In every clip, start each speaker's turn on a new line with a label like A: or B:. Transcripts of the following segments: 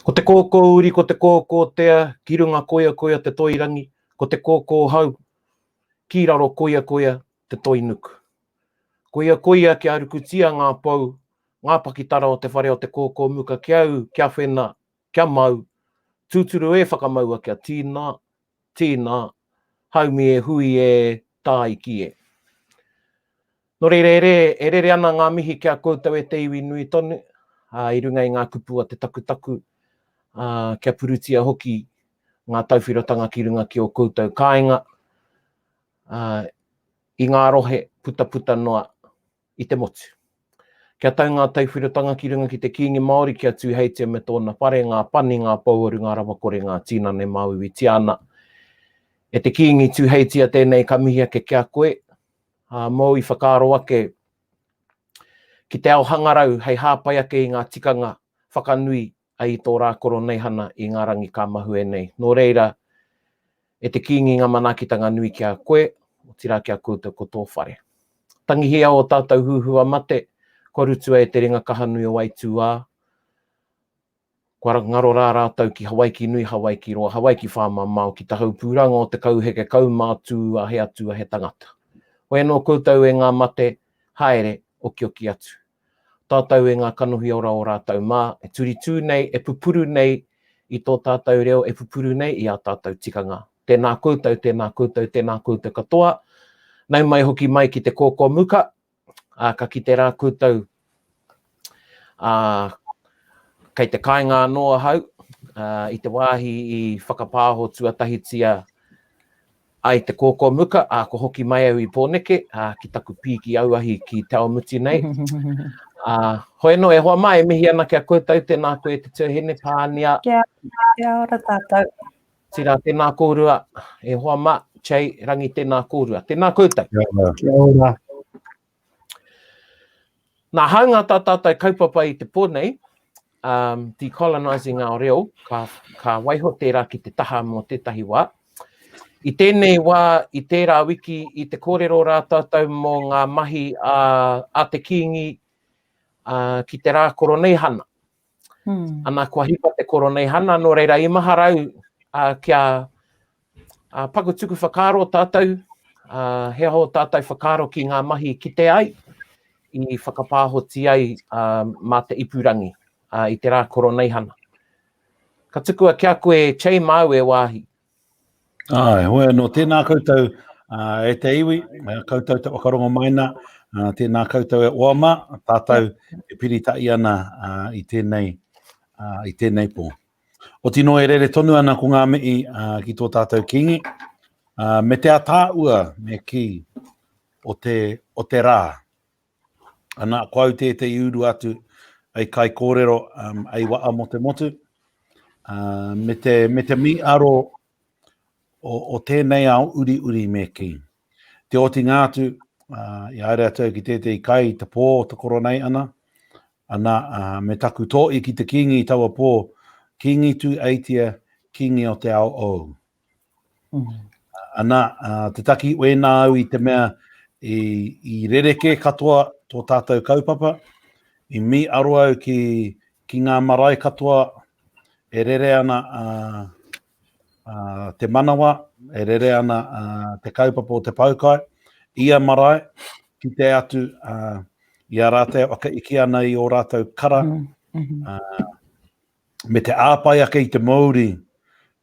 A: Ko te kōkō uri, ko te kōkō tea, ki runga koia koia te toirangi, ko te kōkō hau, ki raro koia koia te toinuku. Koia koia ki arukutia ngā pau, ngā pakitara o te whare o te kōkōmuka, kia au, kia whena, kia mau, tūturu e whakamaua kia tīnā, tīnā, haumi e hui e tā iki e. Nō reire, e rere ana ngā mihi kia koutou e te iwi nui tonu, i runga i ngā kupua te takutaku, kia purutia hoki ngā tauwhirotanga ki runga ki o koutou kāinga, i ngā rohe puta puta noa i te motu. Kia tau ngā tauwhirotanga ki runga ki te kiingi Māori, kia tūheitia me tōna whare, ngā pani, ngā pauaru, ngā rawakore, ngā tīnane māu i tiana. E te kiingi tūheitia tēnei ka mihi ake kia koe, mō i whakaaro ake ki te ao hangarau hei hāpai ake i ngā tikanga whakanui ai tō rā koro nei hana i ngā rangi ka mahu e nei. Nō reira, e te kiingi ngā manakitanga nui kia koe, o tira kia koutou ko tō whare. Tangihia o tātou huhua mate, ko rutua e te ringa kahanui o Waitūā. Kua ngaro rā rātou ki Hawaiki nui, Hawaiki roa, Hawaiki whāma mau ki tahau pūranga o te kauheke kaumātū a he atu a he tangata. Oe no koutou e ngā mate haere o ki atu. Tātou e ngā kanohi ora o rātou mā, e turi tū nei, e pupuru nei i tō tātou reo, e pupuru nei i a tātou tikanga. Tēnā koutou, tēnā koutou, tēnā koutou katoa. Nau mai hoki mai ki te Kōkōmuka, ka ki te rā koutou kei te kāinga noa hau, i te wāhi i whakapāho tuatahitia ai te Kōkōmuka, ko hoki mai au i pōneke, ki taku pīki auahi ki te aomuti nei. Hoi no, e hoa mai, mihi ana kia koutou, tēnā koe te tūhine Pānia.
B: Kia ora tātou.
A: Tira, tēnā kōrua, e hoa ma, Chei, rangi tēnā kōrua. Tēnā koutou.
C: Kia ora.
A: Nā haunga tā tātou kaupapa i te pōnei, Decolonizing our reo, ka waiho tērā ki te taha mō tētahi wā. I tēnei wā, i tērā wiki, i te kōrero rā tātou mō ngā mahi a te kiingi ki te rā koronei hana. Ana kua hipa te koronei hana, nō reira i maharau kia pakutuku whakaaro tātou, he ho tātou whakaaro ki ngā mahi ki te ai, i whakapāhoti ai mā te ipurangi i te rā koronei hana. Ka tukua kia koe Chei mau e wāhi.
C: Hoi no tēnā koutou e te iwi, koutou te wakarongo maina, tēnā koutou e oama, tātou e piritai ana i tēnei pō. O tino e rere tonu ana ko ngā mei ki tō tātou kingi, me te atāua me ki o te rā. Ana koau te iuru atu ai kai kōrero ai waa mo te motu, me te mi aro o tēnei au uri me ki. Te oti ngātu, i aere atu ki tētei kai te pō te koronei ana me taku tōi ki te kingi taua pō, kingi tu aitia, kingi o te ao au. Ana, te taki wēnā au i te mea i rereke katoa tō tātou kaupapa, i mi aro au ki ngā marae katoa, e rere ana te manawa, e rere ana te kaupapa o te paukai, ia marae, ki te atu i a rātou aka iki ana i o rātou kara, me te āpai ake i te Māori,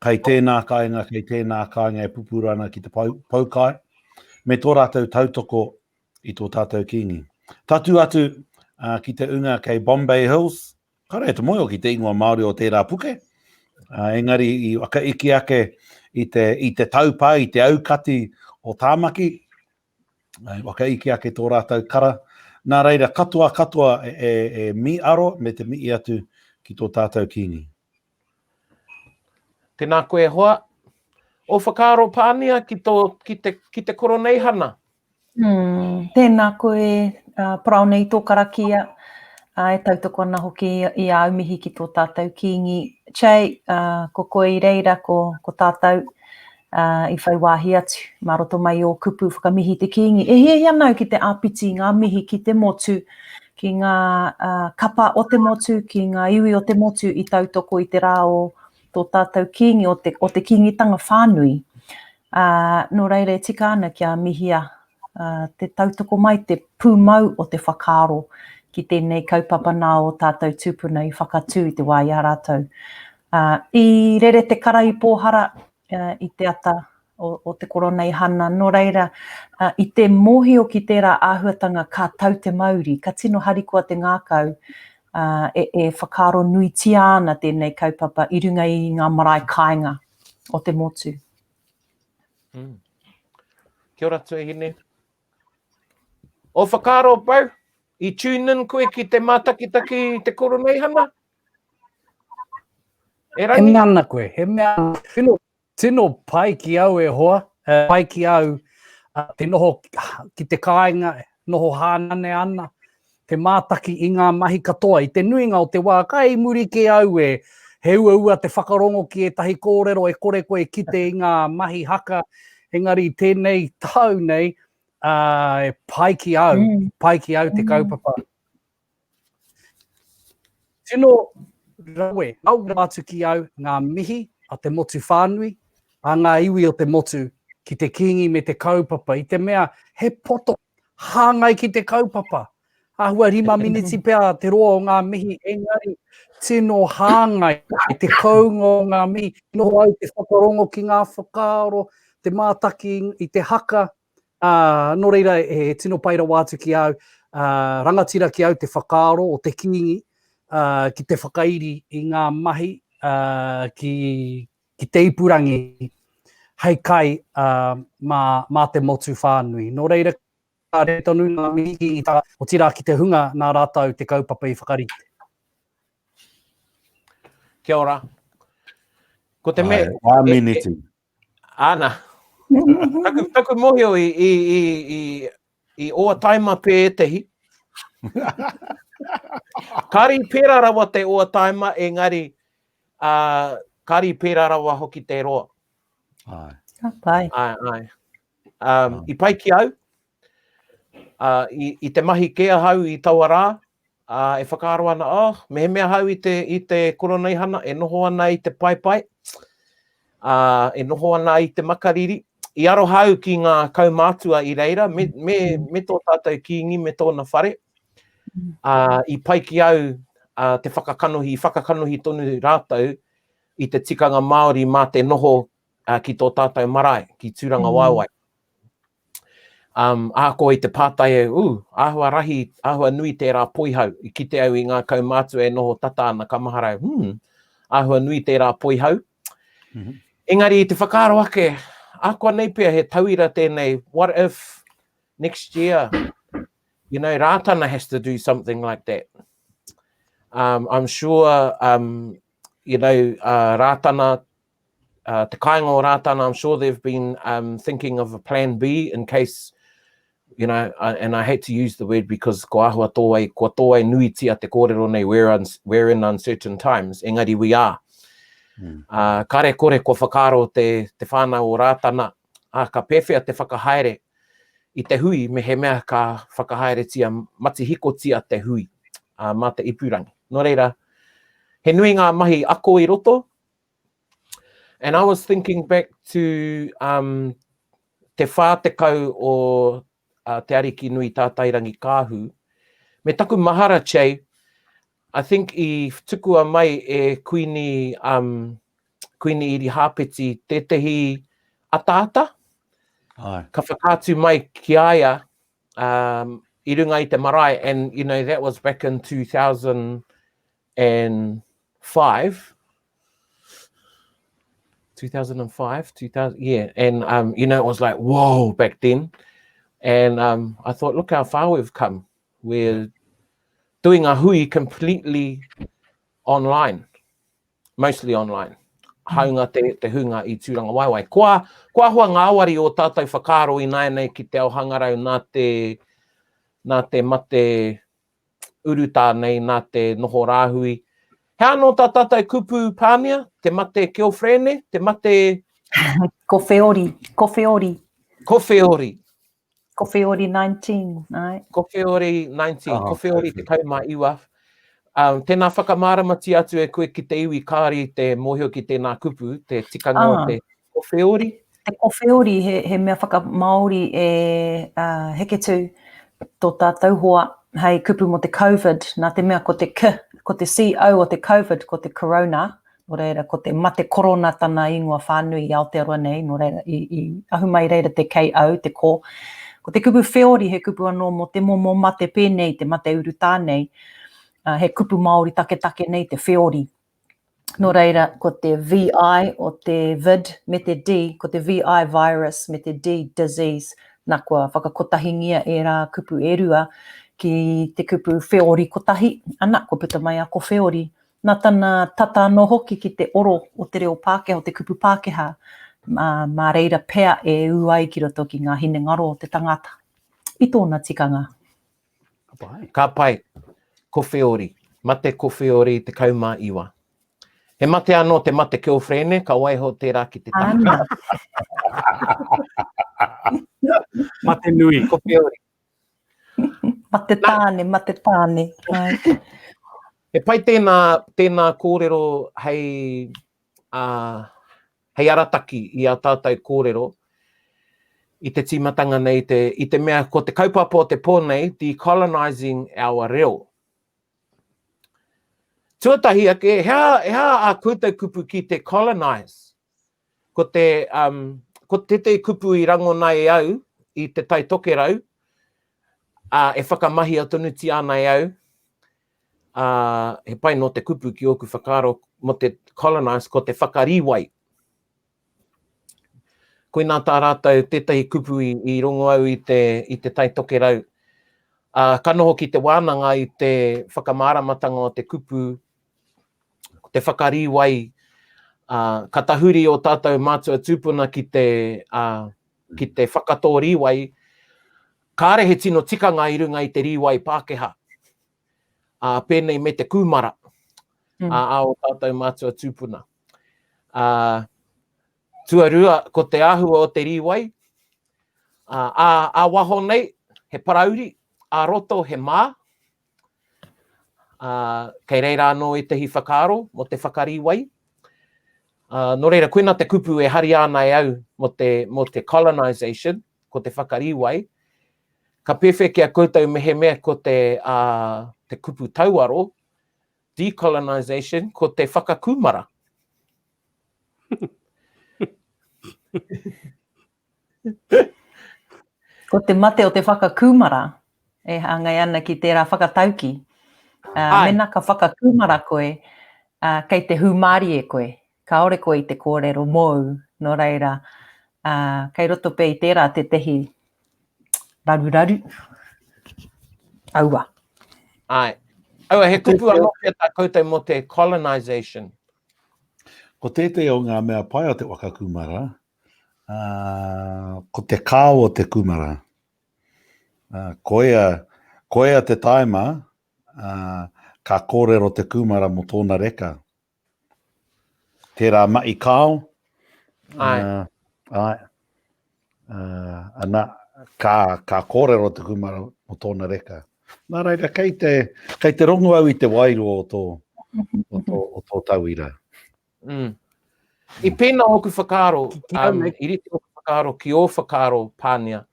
C: kei tēnā kāinga e pupurana ki te paukai, me tō rātou tautoko i tō tātou kingi. Tatu atu ki te unga kei Bombay Hills, kare te moio ki te ingoa Māori o tērā puke, engari i waka iki ake i te taupai, i te aukati o tāmaki, waka iki ake tō rātou kara. Nā reira, katoa e mi aro me te mi atu ki tō tātou kingi.
A: Tēnā koe hoa. O whakaaro Pānia ki te koronei hana?
B: Tēnā koe Paraone i tō karakia, e tautoko ana hoki i au mihi ki tō tātou kingi. Chei, ko koe i reira ko tātou i whai wāhi atu, maroto mai o kupu whakamihi te kingi. E hia anau ki te āpiti ngā mihi ki te motu, ki ngā kapa o te motu, ki ngā iwi o te motu i tautoko i te rā o tō tātou kingi o te kingitanga whānui. Nō reire tika ana kia mihia te tautoko mai te pūmau o te whakaaro ki tēnei kaupapa nā o tātou tūpuna i whakatū i te wā i a rātou. I rere te kara i pōhara i te ata o te koronei hana, nō reira i te mōhio ki tērā āhuatanga ka tau te Māori, ka tino harikoa te ngākau, e whakaaro nui tia ana tēnei kaupapa i runga i ngā marae kāinga o te motu.
A: Kia ora tuahine. O whakaaro pau, i tune in koe ki te mātakitaki te koronei hana? E
D: He
A: rangi?
D: mea ana koe, he mea ana. Tino pai ki au e hoa, pai ki au te noho ki te kāinga, noho hānane ana, te mātaki i ngā mahi katoa, i te nuinga o te wā, kai muri ki au e he ua te whakarongo ki e tahi kōrero e kore koe ki te i ngā mahi haka, engari tēnei tau nei, pai ki au te kaupapa. Tino rawe, au rātu ki au ngā mihi a te motu whānui, a ngā iwi o te motu ki te kingi me te kaupapa, i te mea he poto hāngai ki te kaupapa. Ahua 5 miniti pēr te roa o ngā mihi, engari tino hāngai, te kaunga o ngā mihi, noho au te whakarongo ki ngā whakaaro, te mātaki i te haka, nō reira e tino paira wātu ki au, rangatira ki au te whakaaro o te kingi, ki te whakairi i ngā mahi, ki te ipurangi, hei kai mā te motu whānui. Nō reira, ka re tonu ngā mihi i tā, o tira ki te hunga nā rātau te kaupapa i whakarite.
A: Kia ora. Ko te me...
C: Wā miniti.
A: Ana. Taku mohio i oa taima pē etehi. Kari pērā rawa te oa taima, engari kari pērā rawa hoki te roa.
B: Pai.
A: I pai ki au, i te mahi kea hau i taua rā, e whakaaro ana, mehe mea hau i te koronei hana, e noho ana i te pai, e noho ana i te makariri, i aro hau ki ngā kaumātua i reira, me tō tātou kingi, me tōna whare, i pai ki au te whakakanohi tonu rātou i te tikanga Māori mā te noho ki tō tātou marae, ki tūranga waiwai. Ako i te pātai āhua rahi, āhua nui tērā poihau, i kite au i ngā kaumātua e noho tata ana kamaharau, āhua nui tērā poihau. Engari i te whakaaro ake, akoa nei pia he tauira tēnei, what if next year, you know, Rātana has to do something like that. I'm sure, you know, Rātana, te kāinga o Rātana, I'm sure they've been thinking of a plan B in case, you know, and I hate to use the word because ko ahua tōai, ko tōai nui tia te kōrero nei, we're in uncertain times, engari we are. Kare kore ko whakaaro te whānau o Rātana, ka pewhia te whakahaere i te hui, me he mea ka whakahaere tia, mati hiko tia te hui, mā te ipurangi. Nō reira, he nui ngā mahi ako i roto, and I was thinking back to te whātekau o te ariki nui tātairangi kāhu. Me taku mahara chei, I think i tukua mai e kuini iri hāpeti tētehi ata-ata. Ka whakātu mai ki aia i runga i te marae, and you know, that was back in 2005. 2000, yeah, and you know, it was like, whoa, back then. And I thought, look how far we've come. We're doing a hui completely online, mostly online. Haunga te hunga i tūranga waiwai. Kua hua ngāwari o tātou whakaaro i nei ki te ao hangarau nā te mate uruta nei, nā te noho rāhui. He anō tā tātou kupu Pānia, te mate keofrene, te mate...
B: Kowheori.
A: Kowheori.
B: Ko whiori 19, ai.
A: Ko whiori 19,
C: Oh,
A: ko whiori te kaumaiwa. Tēnā whakamāramati atu e koe ki te iwi kāri te mōhio ki tēnā kupu, te tikanga o te ko whiori.
B: Te ko whiori he mea whaka-Māori e heke tū tō tātou hoa hei kupu mo te COVID, nā te mea ko te ko te CO o te COVID, ko te corona, no reira, ko te mate korona tana ingoa whānui i Aotearoa nei, no reira, i ahu mai reira te KO, te ko. Ko te kupu whiori, he kupu anō mo te momo mate pēnei, te mate uru tānei, he kupu Māori take nei, te whiori. No reira, ko te VI o te vid me te D, ko te VI virus me te D disease, nā kua whakakotahingia e rā kupu e rua ki te kupu whiori kotahi, ana ko puta mai a ko whiori. Nā tana tata no hoki ki te oro o te reo Pākehā, o te kupu Pākehā, mā reira pea e uai ki roto ki ngā hine ngaro o te tangata. I tōna tikanga.
A: Ka pai, ko whiori. Mate ko whiori te kaumaiwa. He mate anō te mate girlfriend, ka waiho tērā ki te taka.
B: Ana.
D: Mate nui.
A: Ko whiori.
B: Mate tāne. Ai.
A: He pai tēnā kōrero hei, hei arataki i a tātai kōrero i te tīmatanga nei, i te mea ko te kaupapa o te pōnei, Decolonizing our reo. Tuatahi ake, hea a koutou kupu ki te colonize. Ko te kupu i rangona e au, i te tai tokerau, e whakamahi atunuti ana e au, he pai no te kupu ki oku whakaro mo te colonize, ko te whakariwai. Koe nā tā rātou tētahi kupu i rongo au i te tai tokerau. Ka noho ki te wānanga i te whakamāramatanga o te kupu, te whakariwai, ka tahuri o tātou mātua tūpuna ki te whakato riwai, kāre he tino tikanga i runga i te riwai Pākehā. Pēnei me te kūmara, o tātou mātua tūpuna. Tuarua, ko te āhua o te riwai, waho nei, he parauri, a roto he mā, kei reira anō i te hi whakaro mo te whakariwai. No reira, koina te kupu e hari ana e au mo te Colonization, ko te whakariwai. Ka pewheke a koutou mehe mea ko te kupu tauaro, Decolonization, ko te whakakumara.
B: Ko te mate o te whakakumara, e hangai ana ki tērā whakatauki. Mena ka whakakumara koe, kei te humari e koe. Ka ore koe i te kōrero mou, no reira. Kei roto pe i tērā te tehi raru. Aua.
A: Ai. Aua, he kupu anō pia tā koutou mo te Colonization.
C: Ko tētai o ngā mea pai o te whakakumara, ko te kāo o te kumara. Koea te taima, ka kōrero te kumara mo tōna reka. Tērā mai kāo. Ai. Ana, ka kōrero te kumara mo tōna reka. Nā reira, kei te rongo au i te wairo o tō tauira.
A: I pēnā oku whakaro, i rite oku whakaro ki o whakaro Pānia,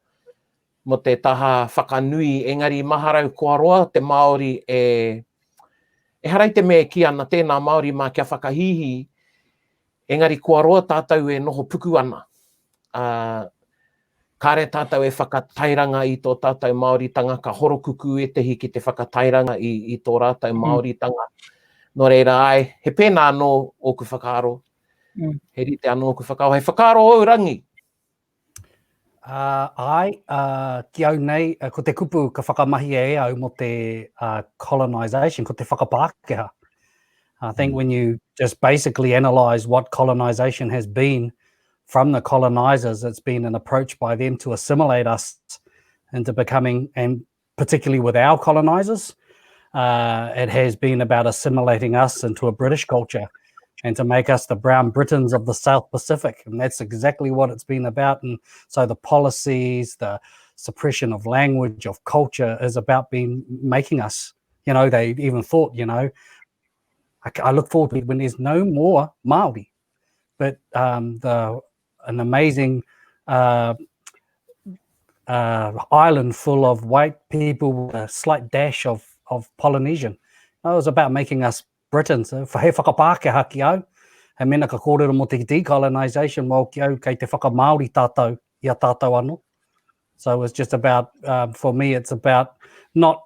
A: mo te taha whakanui, engari maharau kua roa te Māori e harai te mea ki ana tēnā Māori mā kia whakahihi, engari kua roa tātou e noho puku ana. Kāre tātou e whakatairanga i tō tātou Māoritanga, ka horokuku e tehi ki te whakatairanga i tō rātou Māoritanga. No reira ai, he pēnā anō oku whakaro. He rite anō oku whakaro. He whakaro o rangi.
D: Ki au nei, ko te kupu ka whakamahi e au mo te colonization, ko te whakapākehā. I think when you just basically analyse what colonization has been from the colonizers, it's been an approach by them to assimilate us into becoming, and particularly with our colonizers, it has been about assimilating us into a British culture and to make us the brown Britons of the South Pacific. And that's exactly what it's been about. And so the policies, the suppression of language, of culture, is about making us, you know, they even thought, you know, I look forward to it when there's no more Māori, but an amazing island full of white people with a slight dash of Polynesian. It was about making us Britons. He whakapākehā ki au, he mena ka kōrero mo te decolonisation mō ki au kei te whakamāori tātou i a tātou anō. So it's just about, for me, it's about not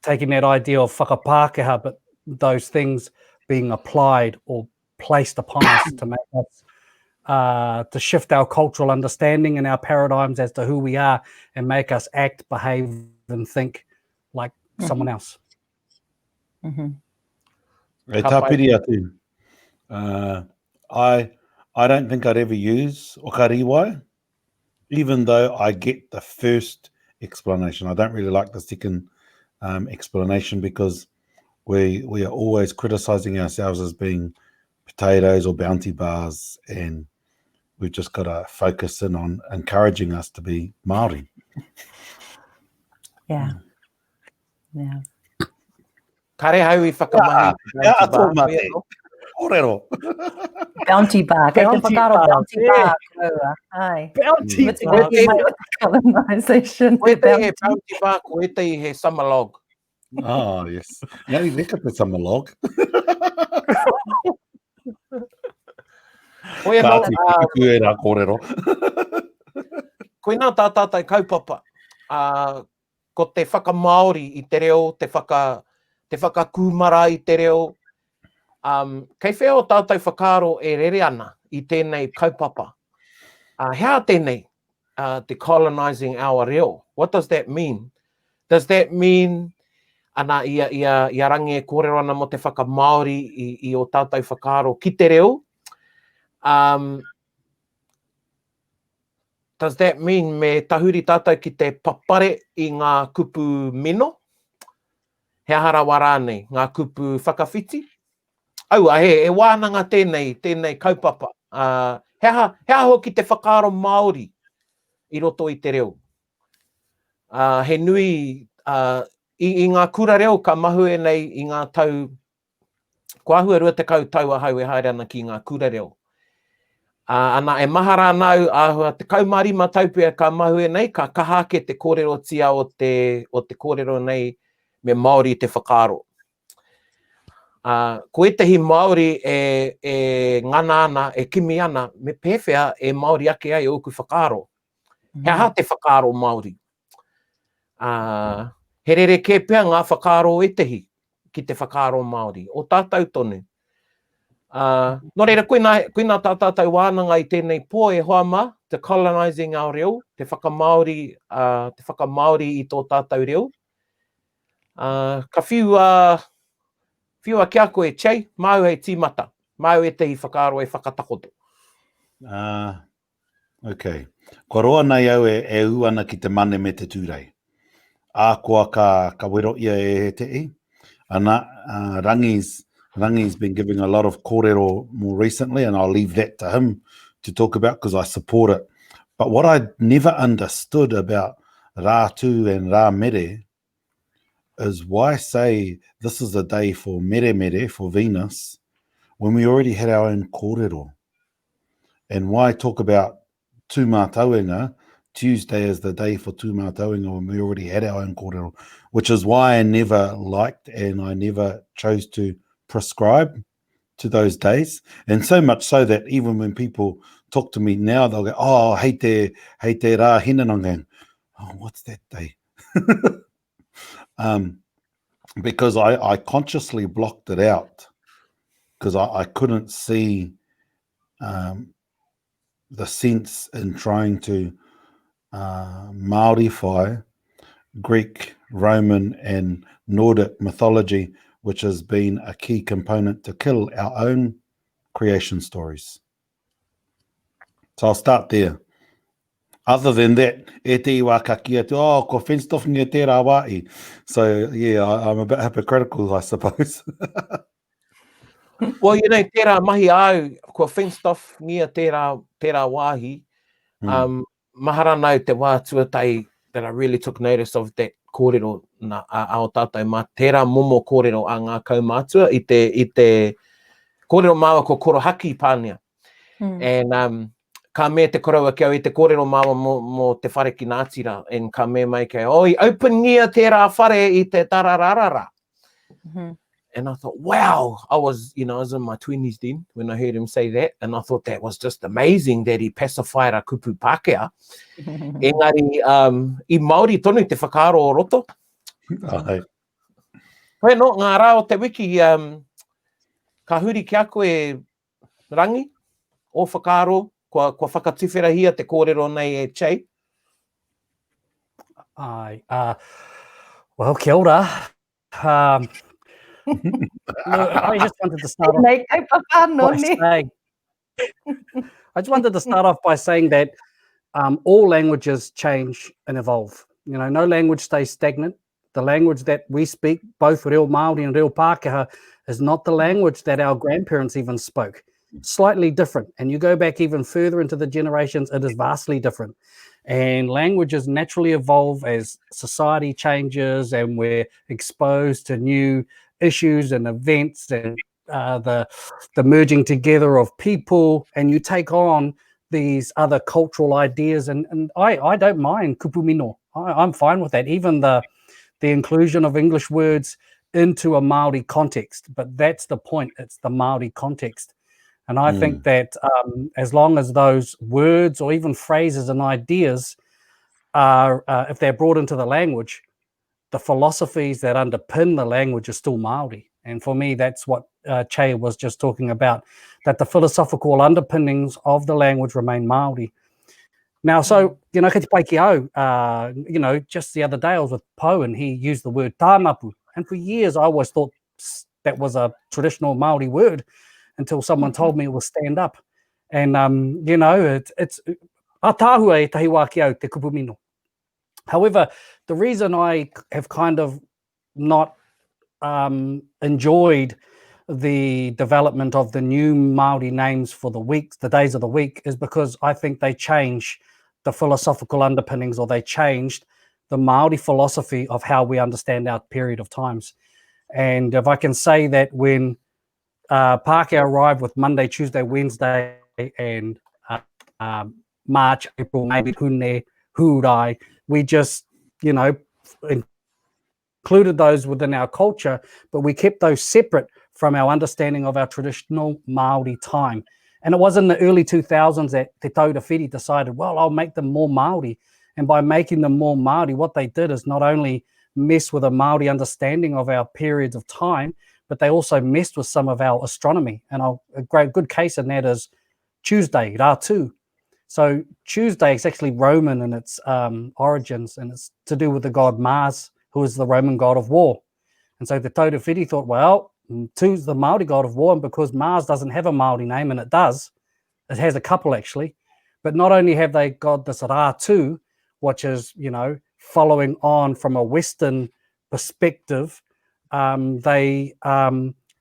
D: taking that idea of whakapākehā, but those things being applied or placed upon us to make us, to shift our cultural understanding and our paradigms as to who we are and make us act, behave and think like someone else.
C: E tāpiri atu. I don't think I'd ever use okariwai, even though I get the first explanation. I don't really like the second explanation because we are always criticising ourselves as being potatoes or bounty bars, and we've just got to focus in on encouraging us to be Māori.
B: Yeah.
A: Kare hau I whakamahi.
C: Ato mate. Kōrero.
B: Bounty bar. Kei te
D: Bounty
B: whakaro
D: bar,
B: bounty
D: yeah.
B: bar. Koua. Ai.
D: Bounty
B: Miti
D: bar.
B: miti mai o te colonization.
A: Koe te he bounty bar, koe te he summer log.
C: Oh, yes. Ngari reka te summer log.
A: Koe no,
C: Kāti kuku e rā kōrero.
A: koe nā tātātai kaupapa. Ko te whakamaori I te reo, te whakakūmara I te reo. Kei whea o tātou whakaro e rere ana I tēnei kaupapa. Hea tēnei, decolonizing our reo. What does that mean? Does that mean ana ia rangi e kōrero ana mo te whakamaori I o tātou whakaro ki te reo? Does that mean me tahuri tātou ki te papare I ngā kupu mino? Hea hara wara nei, ngā kupu whakawhiti? Aua, e wānanga tēnei kaupapa. Hea hoki te whakaro Māori I roto I te reo. He nui, I ngā kura reo ka mahu e nei I ngā tau, ko ahua rua te tau ahau e haere ana ki ngā kura reo. Ana e mahara nau ahua te kaumarima taupea ka mahu e nei, ka kahake te kōrero tia o te kōrero nei me Māori te whakaro. Ko etahi Māori e ngana ana, e kimi ana, me pewhia e Māori ake ai o ku whakaro. Hea ha te whakaro Māori. He rere ke pia ngā whakaro etahi ki te whakaro Māori. O tātou tonu. Nō reira, koe nā tātātou wānanga I tēnei pō e hoa mā, Decolonizing our reo, te whakamaori I tō tātou reo. Ka whiua kia koe chei, mau hei tīmata, mau e tehi whakaro e whakatakoto.
C: Okay. Ko roa nei au e u ana ki te mane me te tūrei. Koa ka wero ia e te I. Ana, Rangi's been giving a lot of kōrero more recently, and I'll leave that to him to talk about because I support it. But what I never understood about Rātu and Rā Mere is why say this is a day for Mere, for Venus, when we already had our own kōrero. And why talk about tūmātauenga, Tuesday is the day for tūmātauenga when we already had our own kōrero, which is why I never liked and I never chose to prescribe to those days. And so much so that even when people talk to me now, they'll go, oh, hei te rā hina, and I'm going, oh, what's that day? Because I consciously blocked it out because I couldn't see the sense in trying to Maorify Greek, Roman and Nordic mythology, which has been a key component to kill our own creation stories. So I'll start there. Other than that, e te iwa ka kia tu, ko fenced off ngia tērā wāi. So, yeah, I'm a bit hypocritical, I suppose.
A: Well, you know, tērā mahi au, ko fenced off ngia tērā wāhi, mahara nau te wā tuatai that I really took notice of that kōrero na ao tātou mā tērā momo kōrero a ngā kaumātua i te kōrero māua ko korohaki Pānia. And ka me te koraua ki au i te kōrero māua mo te whare ki Ngātira, and ka me mai kei, oi, open ngia tērā whare i te tarararara. And I thought, wow, I was in my 20s then when I heard him say that, and I thought that was just amazing that he pacified a kupu Pākehā. Engari, I Māori tonu te whakaaro o roto. Koe no, ngā rā o te wiki, ka huri ki a koe rangi o whakaaro, kua whakatiwherahia te kōrero nei e Che.
D: Well, kia ora. I just wanted to start off by saying that all languages change and evolve. You know, no language stays stagnant. The language that we speak, both Reo Māori and Reo Pākehā, is not the language that our grandparents even spoke. Slightly different. And you go back even further into the generations, it is vastly different. And languages naturally evolve as society changes and we're exposed to new issues and events and the merging together of people, and you take on these other cultural ideas, and I don't mind kupumino. I'm fine with that, even the inclusion of English words into a Māori context, but that's the point, it's the Māori context. And I think that as long as those words or even phrases and ideas are, if they're brought into the language, the philosophies that underpin the language are still Māori. And for me, that's what Che was just talking about, that the philosophical underpinnings of the language remain Māori. Now, so, you know, kei te pai ki au, you know, just the other day I was with Poe and he used the word tāmapu. And for years I always thought that was a traditional Māori word until someone told me it was stand up. And, you know, it's a tāhua e tahi wā ki au te kupumino. However, the reason I have kind of not enjoyed the development of the new Māori names for the weeks, the days of the week, is because I think they change the philosophical underpinnings, or they changed the Māori philosophy of how we understand our period of times. And if I can say that when Pākehā arrived with Monday, Tuesday, Wednesday, and March, April, maybe Hune, Hurai, we just, you know, included those within our culture, but we kept those separate from our understanding of our traditional Māori time. And it was in the early 2000s that Te Tauta Whiri decided, well, I'll make them more Māori. And by making them more Māori, what they did is not only mess with a Māori understanding of our periods of time, but they also messed with some of our astronomy. And a good case in that is Tuesday, Rātu. So Tuesday is actually Roman in its origins, and it's to do with the god Mars, who is the Roman god of war. And so the Tauta Whiri thought, well, Tu's the Māori god of war, and because Mars doesn't have a Māori name, and it does, it has a couple actually, but not only have they got this Rātu, which is, you know, following on from a Western perspective, they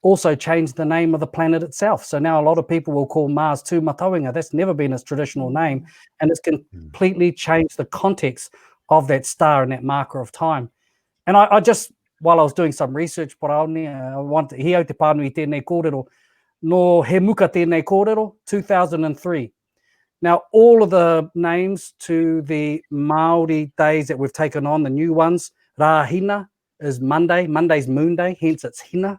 D: also changed the name of the planet itself. So now a lot of people will call Mars Tu Matawenga. That's never been its traditional name, and it's completely changed the context of that star and that marker of time. And I just, while I was doing some research, Paraone, I wanted, hi au te pānui tēnei kōrero, no he muka tēnei kōrero, 2003. Now, all of the names to the Māori days that we've taken on, the new ones, Rāhina is Monday, Monday's Moon Day, hence it's Hina.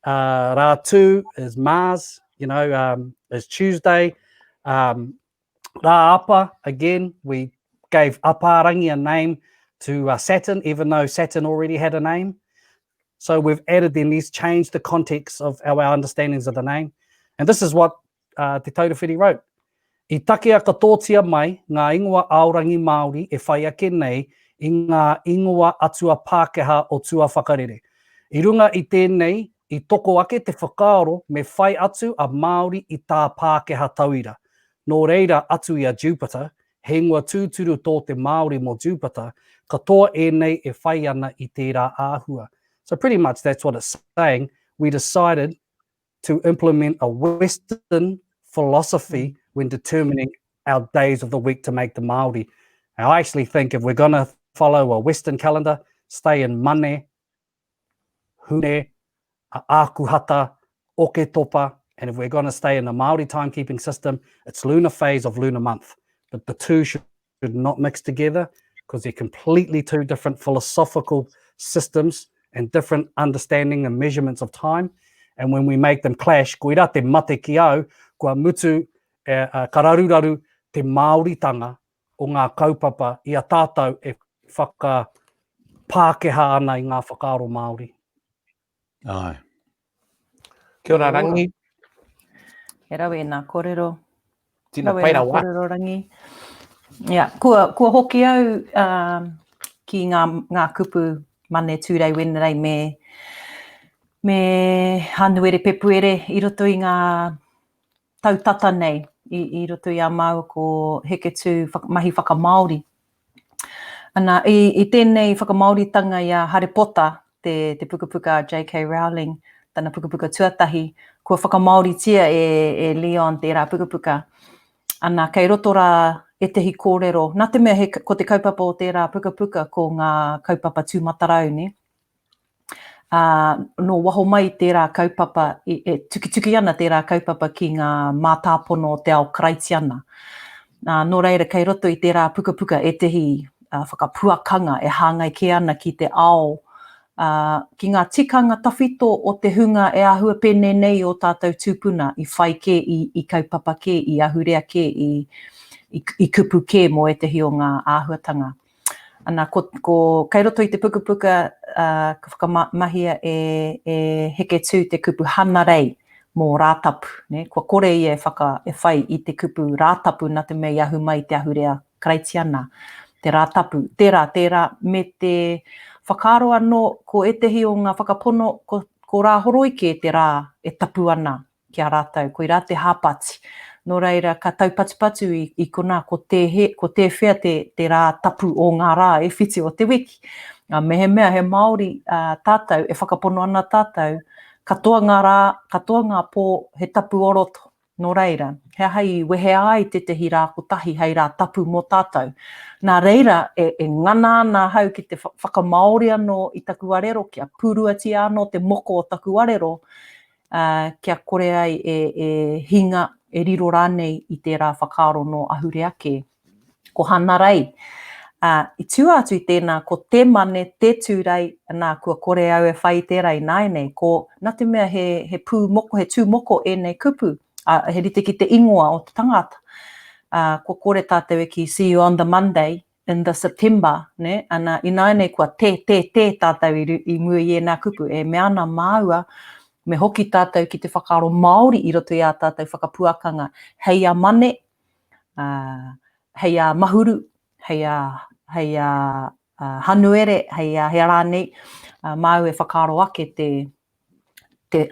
D: Rātu is Mars, you know, is Tuesday. Rāapa, again, we gave Aparangi a name to Saturn, even though Saturn already had a name. So we've added then these, changed the context of our understandings of the name. And this is what Te Tauta Whiri wrote. I takea katotia mai, ngā ingoa aorangi Māori e whai ake nei i ngā ingoa atua Pākehā o tua whakarere. I runga i tēnei, i toko ake te whakaaro me whai atu a Māori i tā Pākehā tauira. Nō reira atu i a Jupiter, he ngua tūturu tō te Māori mo Jupiter, katoa e nei e whai ana i tērā āhua. So pretty much that's what it's saying. We decided to implement a Western philosophy when determining our days of the week to make the Māori. And I actually think if we're going to follow a Western calendar, stay in mane, hune, akuhata, oketopa, and if we're going to stay in the Māori timekeeping system, it's lunar phase of lunar month. But the two should not mix together because they're completely two different philosophical systems and different understanding and measurements of time. And when we make them clash, koe te mate ki au, kua mutu kararuraru te Māoritanga o ngā kaupapa i a tātou e whakapākeha ana i ngā whakaaro Māori.
C: Ai.
A: Kia ora Rangi.
B: E rawe nā kōrero.
A: Tina
B: Rawe
A: paira
B: nā
A: wā.
B: kōrero Rangi. Yeah, kua hoki au ki ngā kupu mane tūrei wenerei me hanuere pepuere i roto i ngā tautata nei, i roto i a mau ko heke tū mahi whakamāori. Ana, i tēnei whakamāoritanga i a Harry Potter, te pukapuka J.K. Rowling, tana pukapuka tuatahi, kua whakamāoritia e Leon tērā pukapuka. Ana, kei roto rā e tehi kōrero. Nā te mea ko te kaupapa o tērā pukapuka ko ngā kaupapa tūmatarau, ne? No waho mai tērā kaupapa, tuki ana tērā kaupapa ki ngā mātāpono o te ao Kreitiana. Nō reira, kei roto i tērā pukapuka e tehi whakapuakanga e hāngai ke ana ki te ao. Ki ngā tikanga tawhito o te hunga e ahua pēne nei o tātou tūpuna i whai ke, i kaupapa ke, i ahurea ke, i kupu ke mo e tehi o ngā āhuatanga. Ana, ko kei roto i te pukapuka ka whakamahia e heke tū te kupu hana rei mō rātapu. Ne? Kua kore i e whai i te kupu rātapu nā te mea i ahu mai te ahurea Kreitiana. Te rātapu, tērā, me te whakaaro anō ko e tehi o ngā whakapono ko rā horoike te rā e tapu ana ki a rātau, ko i rā te hāpati. Nō reira, ka taupatupatu i kona ko te whea te rā tapu o ngā rā e whiti o te wiki. Me he mea, he Māori tātou, e whakapono ana tātou, katoa ngā rā, katoa ngā pō, he tapu oroto. Nō reira, he hai wehe ai te tehi rā kotahi hei rā tapu mō tātou. Nā reira, e ngana ana hau ki te whakamaori anō i taku arero, kia puruatia anō te moko o taku arero, kia kore ai e hinga e riro rānei i tērā whakaaro no ahurea ke. Ko hana rei. I tū atu i tēnā, ko te mane, te tūrei, nā kua kore au e whai tērei nāinei, ko nā te mea he pū moko, he tū moko e nei kupu, he rite ki te ingoa o te tangata. Ko kore tātou e ki see you on the Monday, in the September, ne? Ana, i nāinei kua te tātou i mua i e nā kupu, e me ana māua, me hoki tātou ki te whakaaro Māori i roto i a tātou whakapuakanga. Hei a mane, hei a mahuru, hei a hanuere, hei a rānei, māu e whakaaro ake te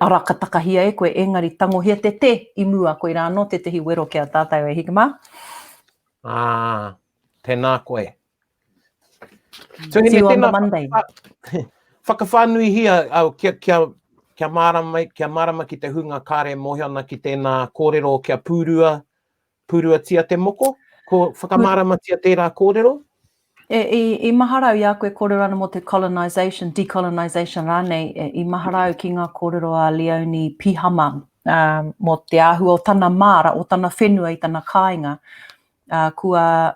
B: araka takahia e koe, engari tangohia te i mua koe rāno, te tehi wero kia tātou e hikama.
A: Tēnā koe.
B: See you on the Monday.
A: Whakawhanui hia au kia marama ki te hunga kāre mohi ana ki tēnā kōrero kia pūrua tia te moko? Ko whakamarama tia tērā kōrero?
B: I maharau i a koe kōrero ana mo te Colonization, Decolonization rānei, i maharau ki ngā kōrero a Leone Pihama mo te āhua o tana māra, o tana whenua i tana kāinga. Kua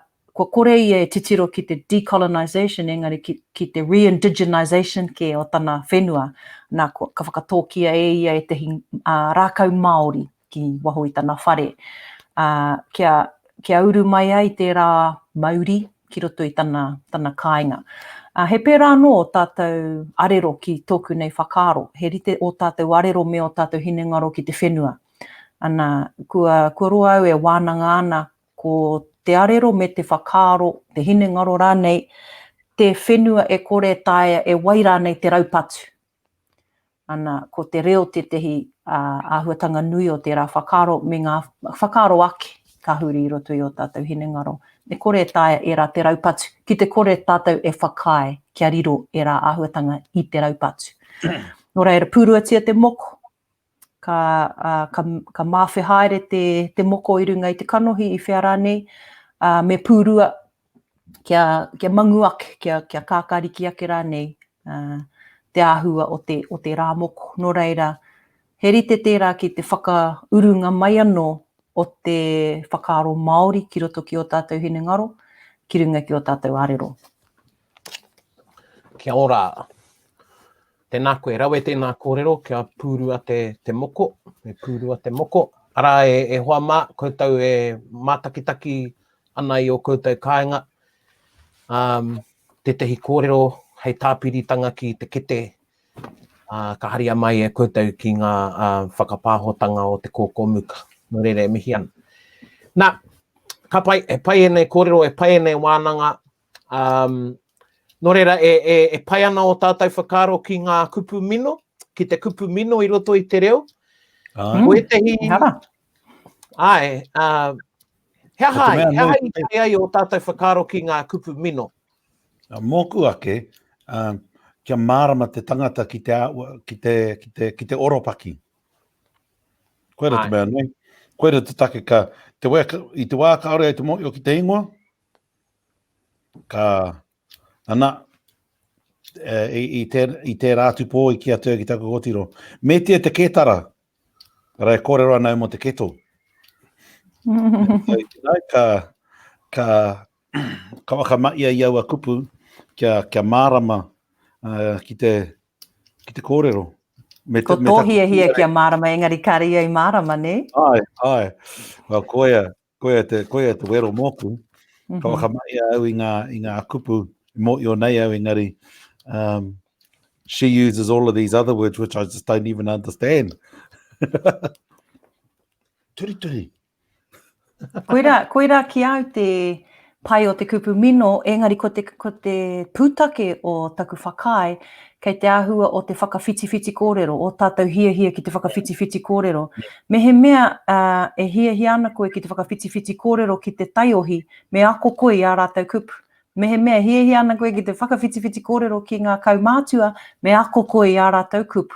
B: kore i e titiro ki te Decolonization, engari ki te re-indigenization ke o tana whenua. Nā ka whakatōkia e ia e tehi rākau Māori ki waho i tana whare. Kia uru mai ai tērā Māori ki roto i tana kāinga. He pērā anō o tātou arero ki tōku nei whakaaro. He rite o tātou arero me o tātou hinengaro ki te whenua. Ana, kua roa au e wānanga ana ko te arero me te whakaaro, te hinengaro rānei, te whenua e kore taia e wai rānei te raupatu. Ana, ko te reo te tehi āhuatanga nui o tērā whakaaro, me ngā whakaaro ake ka huri i roto i o tātou hinengaro. E kore taia e rā te raupatu, ki te kore tātou e whakae kia riro e rā āhuatanga i te raupatu. Nō reira, pūruatia te moko, ka mawhi haere te moko i runga i te kanohi i whea rānei, me pūrua kia mangu ake, kia kākariki ake rānei te āhua o te rāmoko. Nō reira, he rite tērā ki te whakaurunga mai anō o te whakaaro Māori ki roto ki o tātou hinengaro, ki runga ki o tātou arero.
A: Kia ora. Tēnā koe rawe tēnā kōrero, kia pūrua te moko, e pūrua te moko. Ara e hoa mā, koutou e mātakitaki ana i o koutou kāinga. Te tehi kōrero, hei tāpiritanga ki te kete, ka haria mai e koutou ki ngā whakapāhotanga o te Kōkōmuka. Nō reira e mihi ana. Nā, ka pai, e pai ene kōrero, e pai ene wānanga. Nō reira, e pai ana o tātou whakaaro ki ngā kupu mino, ki te kupu mino i roto i te reo. O e tehi... Ai, hea hai kai ai o tātou whakaaro ki ngā kupu mino.
C: Mōku ake, kia mārama te tangata ki te oropaki. Koe ra te mea nei. Koe ra te take ka, i te wā ka aure ai te mo'i o ki te ingoa, ka ana, i te rātu pō i ki atua ki taku kotiro. Me te ketara, rai kōrero ana mo te keto. Ka waka maia i aua kupu, kia mārama ki te kōrero.
B: Ko tōhia kia mārama, engari kari ai mārama, ne?
C: Ai. Koea te wero mōku. Ka waka maia au i ngā kupu, mo i o nei au engari. She uses all of these other words, which I just don't even understand. Turi.
B: Koira ki au te pai o te kupu mino, engari ko te pūtake o taku whakai, kei te āhua o te whakawhitiwhiti kōrero, o tātou hia ki te whakawhitiwhiti kōrero. Me he mea e hia ana koe ki te whakawhitiwhiti kōrero ki te taiohi, me ako koe i ā rātou kupu. Me he mea hia ana koe ki te whakawhitiwhiti kōrero ki ngā kaumātua, me ako koe i ā rātou kupu.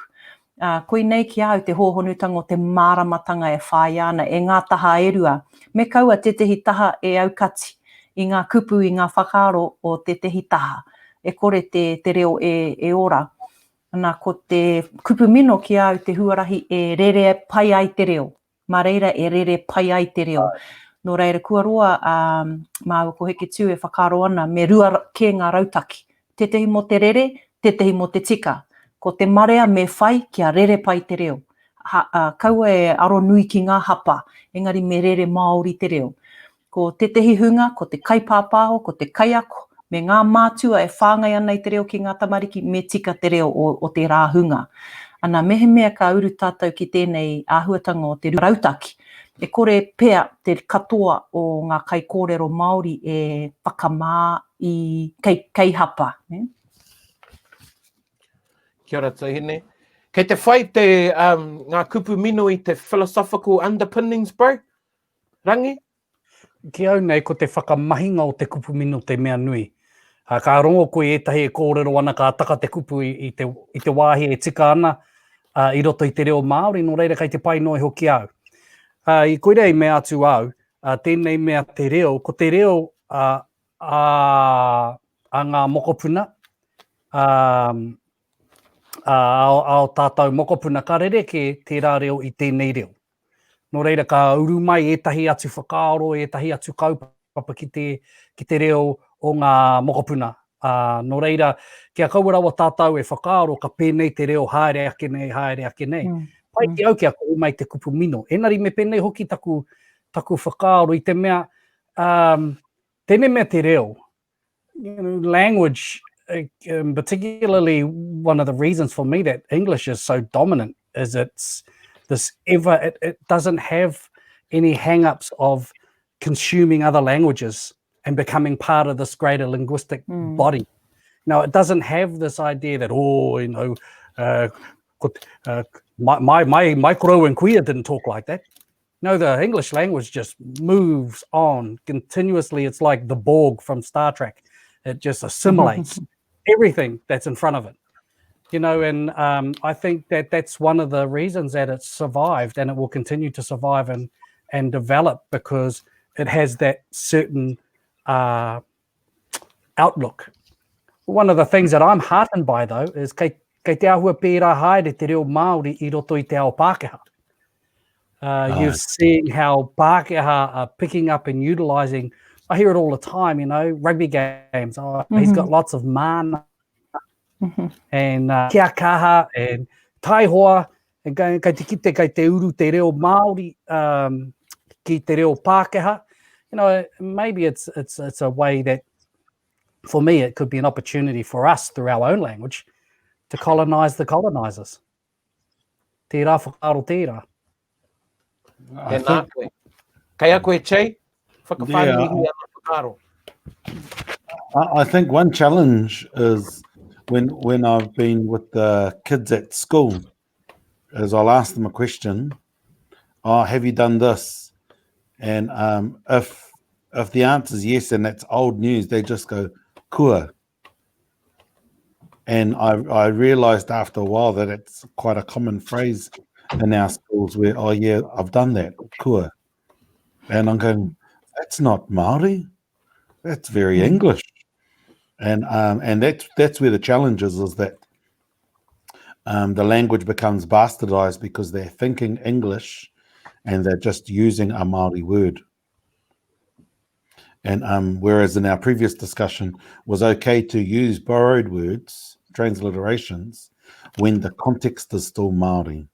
B: Koe nei ki au te hōhonutanga o te māramatanga e whai ana, e ngā taha erua. Me kaua te tehi taha e aukati i ngā kupu i ngā whakaaro o te tehi taha. E kore te reo e ora. Nā, ko te kupu mino ki au te huarahi e rere pai ai te reo. Mā reira e rere pai ai te reo. Nō reira kua roa, māua ko heke tū e whakaaro ana, me rua ke ngā rautaki. Te tehi mo te rere, te tehi mo te tika. Ko te marea me whai kia rere pai te reo. Kaua e aro nui ki ngā hapa, engari me rere Māori te reo. Ko te tehi hunga, ko te kaipāpāho, ko te kaiako, me ngā mātua e whāngai ana i te reo ki ngā tamariki, me tika te reo o te rāhunga. Ana mehe mea ka uru tātou ki tēnei āhuatanga o te rautaki. E kore pea te katoa o ngā kai kōrero Māori e whakamā i kei hapa.
A: Kia ora tauhine. Kei te whai te ngā kupu mino i te philosophical underpinnings, bro? Rangi?
D: Ki au nei, ko te whakamahinga o te kupu mino te mea nui. Ka rongo koe etahi e kōrero ana ka taka te kupu i te wāhi e tika ana i roto i te reo Māori, no reira kei te pai noi hoki au. I koirei mea atu au, tēnei mea te reo, ko te reo a ngā mokopuna, ao tātou mokopuna, ka rereke tērā reo i tēnei reo. Nō reira, ka uru mai etahi atu whakaaro, etahi atu kaupapa ki te reo o ngā mokopuna. Nō reira, kia kaurawa tātou e whakaaro, ka pēnei te reo haere ake nei. Pai ki au kia kou mai te kupu mino. Enari me pēnei hoki taku whakaaro i te mea, tēnei mea te reo. Language, particularly one of the reasons for me that English is so dominant is it doesn't have any hang-ups of consuming other languages and becoming part of this greater linguistic body. Now, it doesn't have this idea that, my koro and queer didn't talk like that. No, the English language just moves on continuously. It's like the Borg from Star Trek. It just assimilates everything that's in front of it. And I think that's one of the reasons that it's survived, and it will continue to survive and develop, because it has that certain outlook. One of the things that I'm heartened by, though, is kei te ahua pērā haere te reo Māori I roto I te ao Pākehā. You've seen how Pākehā are picking up and utilising, I hear it all the time, you know, rugby games. Oh, he's got lots of mana and kia kaha and taihoa, and kei te kite kei te uru te reo Māori ki te reo Pākehā. You know, maybe it's a way that, for me, it could be an opportunity for us through our own language to colonise the colonisers. Tērā whakaaro tērā.
A: Kei a koe, Che? Whakawhānui ana whakaaro.
C: I think one challenge is when I've been with the kids at school, is I'll ask them a question. Oh, have you done this? And if the answer is yes, and that's old news, they just go, kua. And I realised after a while that it's quite a common phrase in our schools where, oh yeah, I've done that, kua. And I'm going, that's not Māori. That's very English. And that's where the challenge is that the language becomes bastardized because they're thinking English and they're just using a Māori word. And whereas in our previous discussion was okay to use borrowed words, transliterations, when the context is still Māori.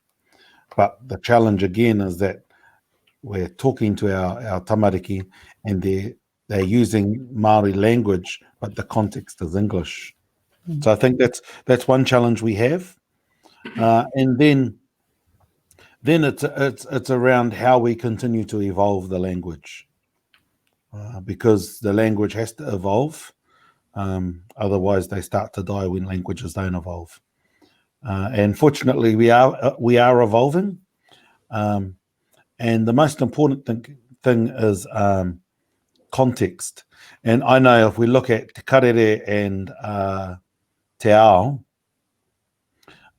C: But the challenge again is that we're talking to our tamariki and they're using Māori language, but the context is English. So I think that's one challenge we have. And then it's around how we continue to evolve the language. Because the language has to evolve, otherwise they start to die when languages don't evolve. And fortunately, we are evolving, and the most important thing is context. And I know if we look at Te Karere and Te Ao,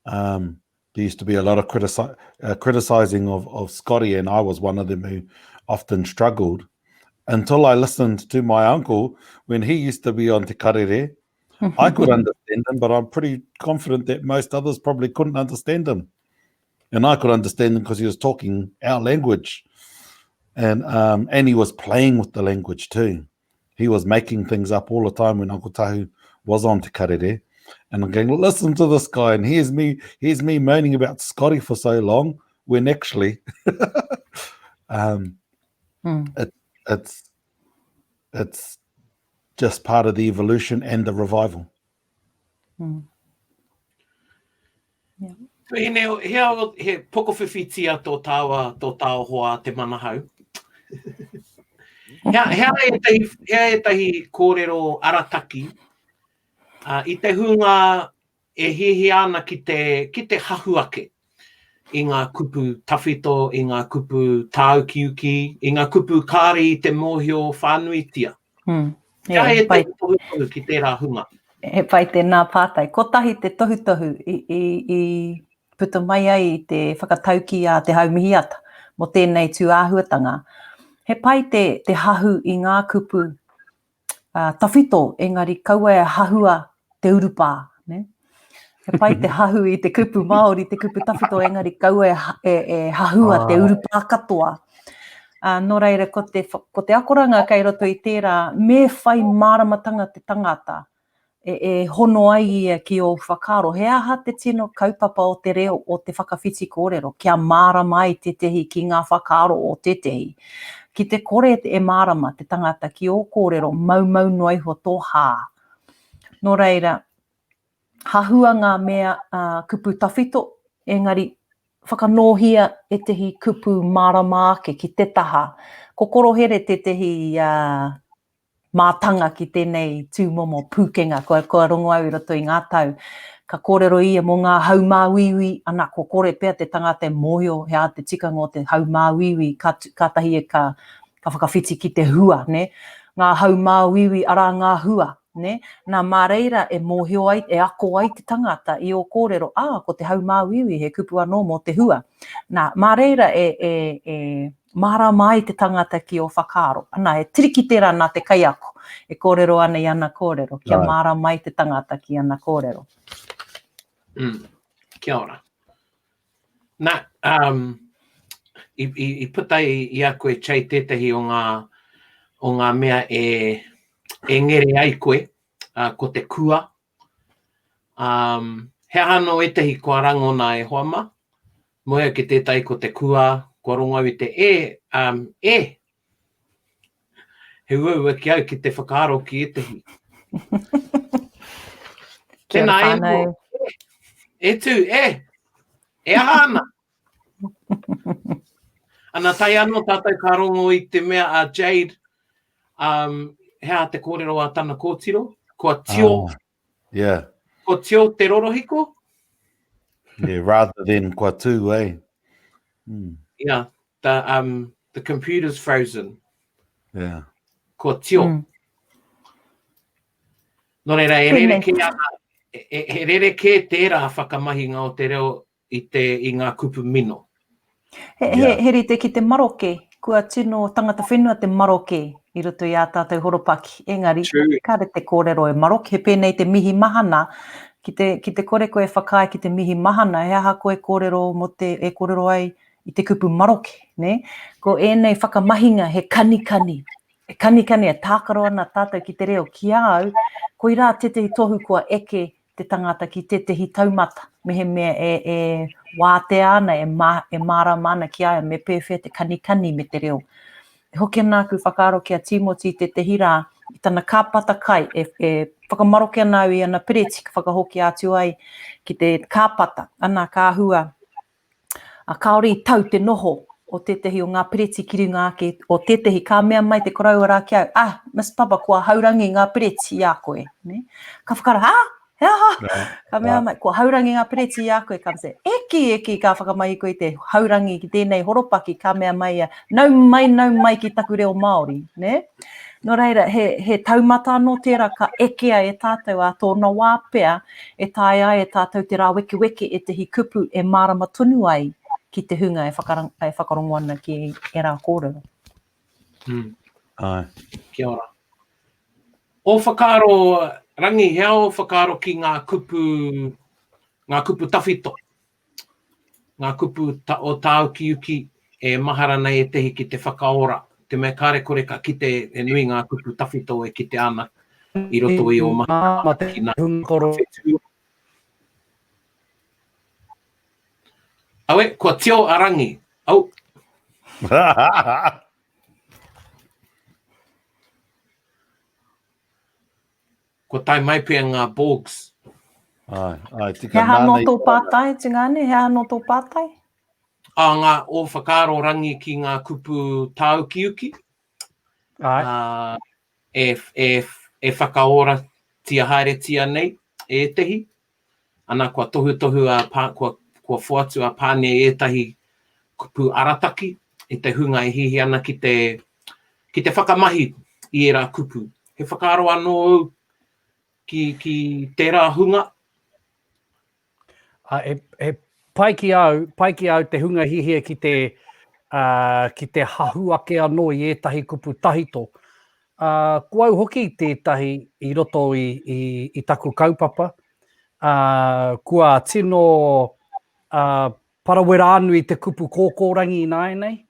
C: there used to be a lot of criticizing of Scotty, and I was one of them who often struggled. Until I listened to my uncle when he used to be on Te Karere, I could understand him, but I'm pretty confident that most others probably couldn't understand him. And I could understand him because he was talking our language. And he was playing with the language too. He was making things up all the time when Uncle Tahu was on Te Karere. And I'm going, listen to this guy, and here's me moaning about Scotty for so long, when actually it's just part of the evolution and the revival.
A: Yeah. He pokowhiwhitia tō tāo hoa te manahau. Hea e tahi kōrero arataki I te hunga e hihi ana ki te hahu ake I ngā kupu tawhito, I ngā kupu tāukiuki, I ngā kupu kāri I te mōhio whānuitia. Hea e tahi tohutohu ki tērā hunga.
B: He pai tēnā pātai. Kotahi te tohutohu I puta mai ai I te whakatauki a te haumihiata mo tēnei tū āhuatanga. He pai te hahu I ngā kupu tawhito, engari kaua e hahua te urupā. Ne? He pai te hahu I te kupu Māori, te kupu tawhito, engari kaua e hahua te urupā katoa. Nō reira, ko te akoranga kei roto I tērā, me whai māramatanga te tangata, e hono ai ia ki o whakaro. He aha te tino kaupapa o te reo o te whakawhiti kōrero, kia mārama I te tehi ki ngā whakaro o te tehi. Ki te kore e mārama te tangata ki o kōrero, mau noiho tō hā. Nō reira, hahua ngā mea kupu tawhito, engari whakanohia e tehi kupu mārama ake ki te taha. Kokorohere te tehi mātanga ki tēnei tūmomo pūkenga, koa rongo au I roto I ngā tau. Ka kōrero ia mo ngā haumāwiwi, ana ko kore pēr te tangata mōhio, hea te tikanga o te haumāwiwi, kātahi e ka whakawhiti ki te hua, ne? Ngā haumāwiwi ara ngā hua, ne? Nā māreira e mōhio ai, e ako ai te tangata I o kōrero, ko te haumāwiwi he kupu anō mo te hua. Nā māreira e marama ai te tangata ki o whakaaro. Ana, e tiriki tērā nā te kaiako. E kōrero ana i ana kōrero. Kia marama ai te tangata ki ana kōrero.
A: Kia ora. Nā, I puta i a koe chai tētahi o ngā mea e ngere ai koe, ko te kua. He ano etahi kua rangona e hoama. Moea ki tētai ko te kua, kua rongo i te He ua ki au ki te whakaaro ki etahi. Tēnā e no. E tū, e ahana. Ana tai anō tātou ka rongo i te mea a Jade, hea te kōrero a tana kōtiro, kua tio, kua tio te rorohiko.
C: Yeah, rather than kua tū, eh?
A: Yeah, the computer's frozen.
C: Yeah.
A: Kua tio. Nō reira, he rere ke tērā whakamahinga o te reo i ngā kupu mino.
B: He rite ki te maroke, kua tino tangata whenua te maroke i roto i a tātou horopaki. Engari, kāre te kōrero e maroke, he pēnei te mihi mahana, ki te kore koe whakai ki te mihi mahana, he aha koe kōrero mo e kōrero ai i te kupu maroke, ne? Ko ēnei whakamahinga he kanikani. E kanikani e tākaro ana tātou ki te reo ki au, ko i rā tetehi tohu kua eke te tangata ki tetehi taumata. Mehe mea e wāte ana, e mārama ana ki ai, me pewhia te kanikani me te reo. E hoki ana ku whakaaro kia Timoti te hira, i tana kāpata kai, e whakamaroke ana i ana pireti, ka whakahoki atu ai ki te kāpata, ana ka hua, a kaori i tau te noho, o tetehi o ngā pireti ki runga ake, o tetehi ka mea mai te koraua rā ki au, Miss Papa, kua haurangi ngā pireti i a koe, ne? Ka whakara, ka mea mai, kua haurangi ngā pireti i a koe, ka mse, eki ka whakamai koe te haurangi ki tēnei horopaki, ka mea mai nau mai ki taku reo Māori, ne? Nō reira, he taumata anō tērā ka ekea e tātou a tōna wāpea, e tai ai e tātou te rā weke e tehi kupu e mārama tonu ai, ki te hunga e whakarongo ana ki e rā kōrero.
A: Kia ora. O whakaaro, Rangi, hea o whakaaro ki ngā kupu tawhito. Ngā kupu o tāu ki uki e maharana e tehi ki te whakaora. Te mea kāre kore ka kite e nui ngā kupu tawhito e kite ana i roto i o maha ki ngā whetu. Aue, kua tio a Rangi. Au. Kua tai mai pia ngā bogs.
B: Hea no tō pātai, tingane? Hea no tō pātai?
A: Ngā o whakaaro Rangi ki ngā kupu tāu ki uki. E whakaora tia haere tia nei, e tehi. Ana kua tohu kua whuatu a Pānia etahi kupu arataki, e te hunga e hihi ana ki te whakamahi i e rā kupu. He whakaaro anō ki tērā hunga?
D: E pai ki au te hunga hihia ki te hahu ake anō i etahi kupu tahito. Kua au hoki tētahi i roto i taku kaupapa. Kua tino parawera anu i te kupu kōkōrangi i nāenei.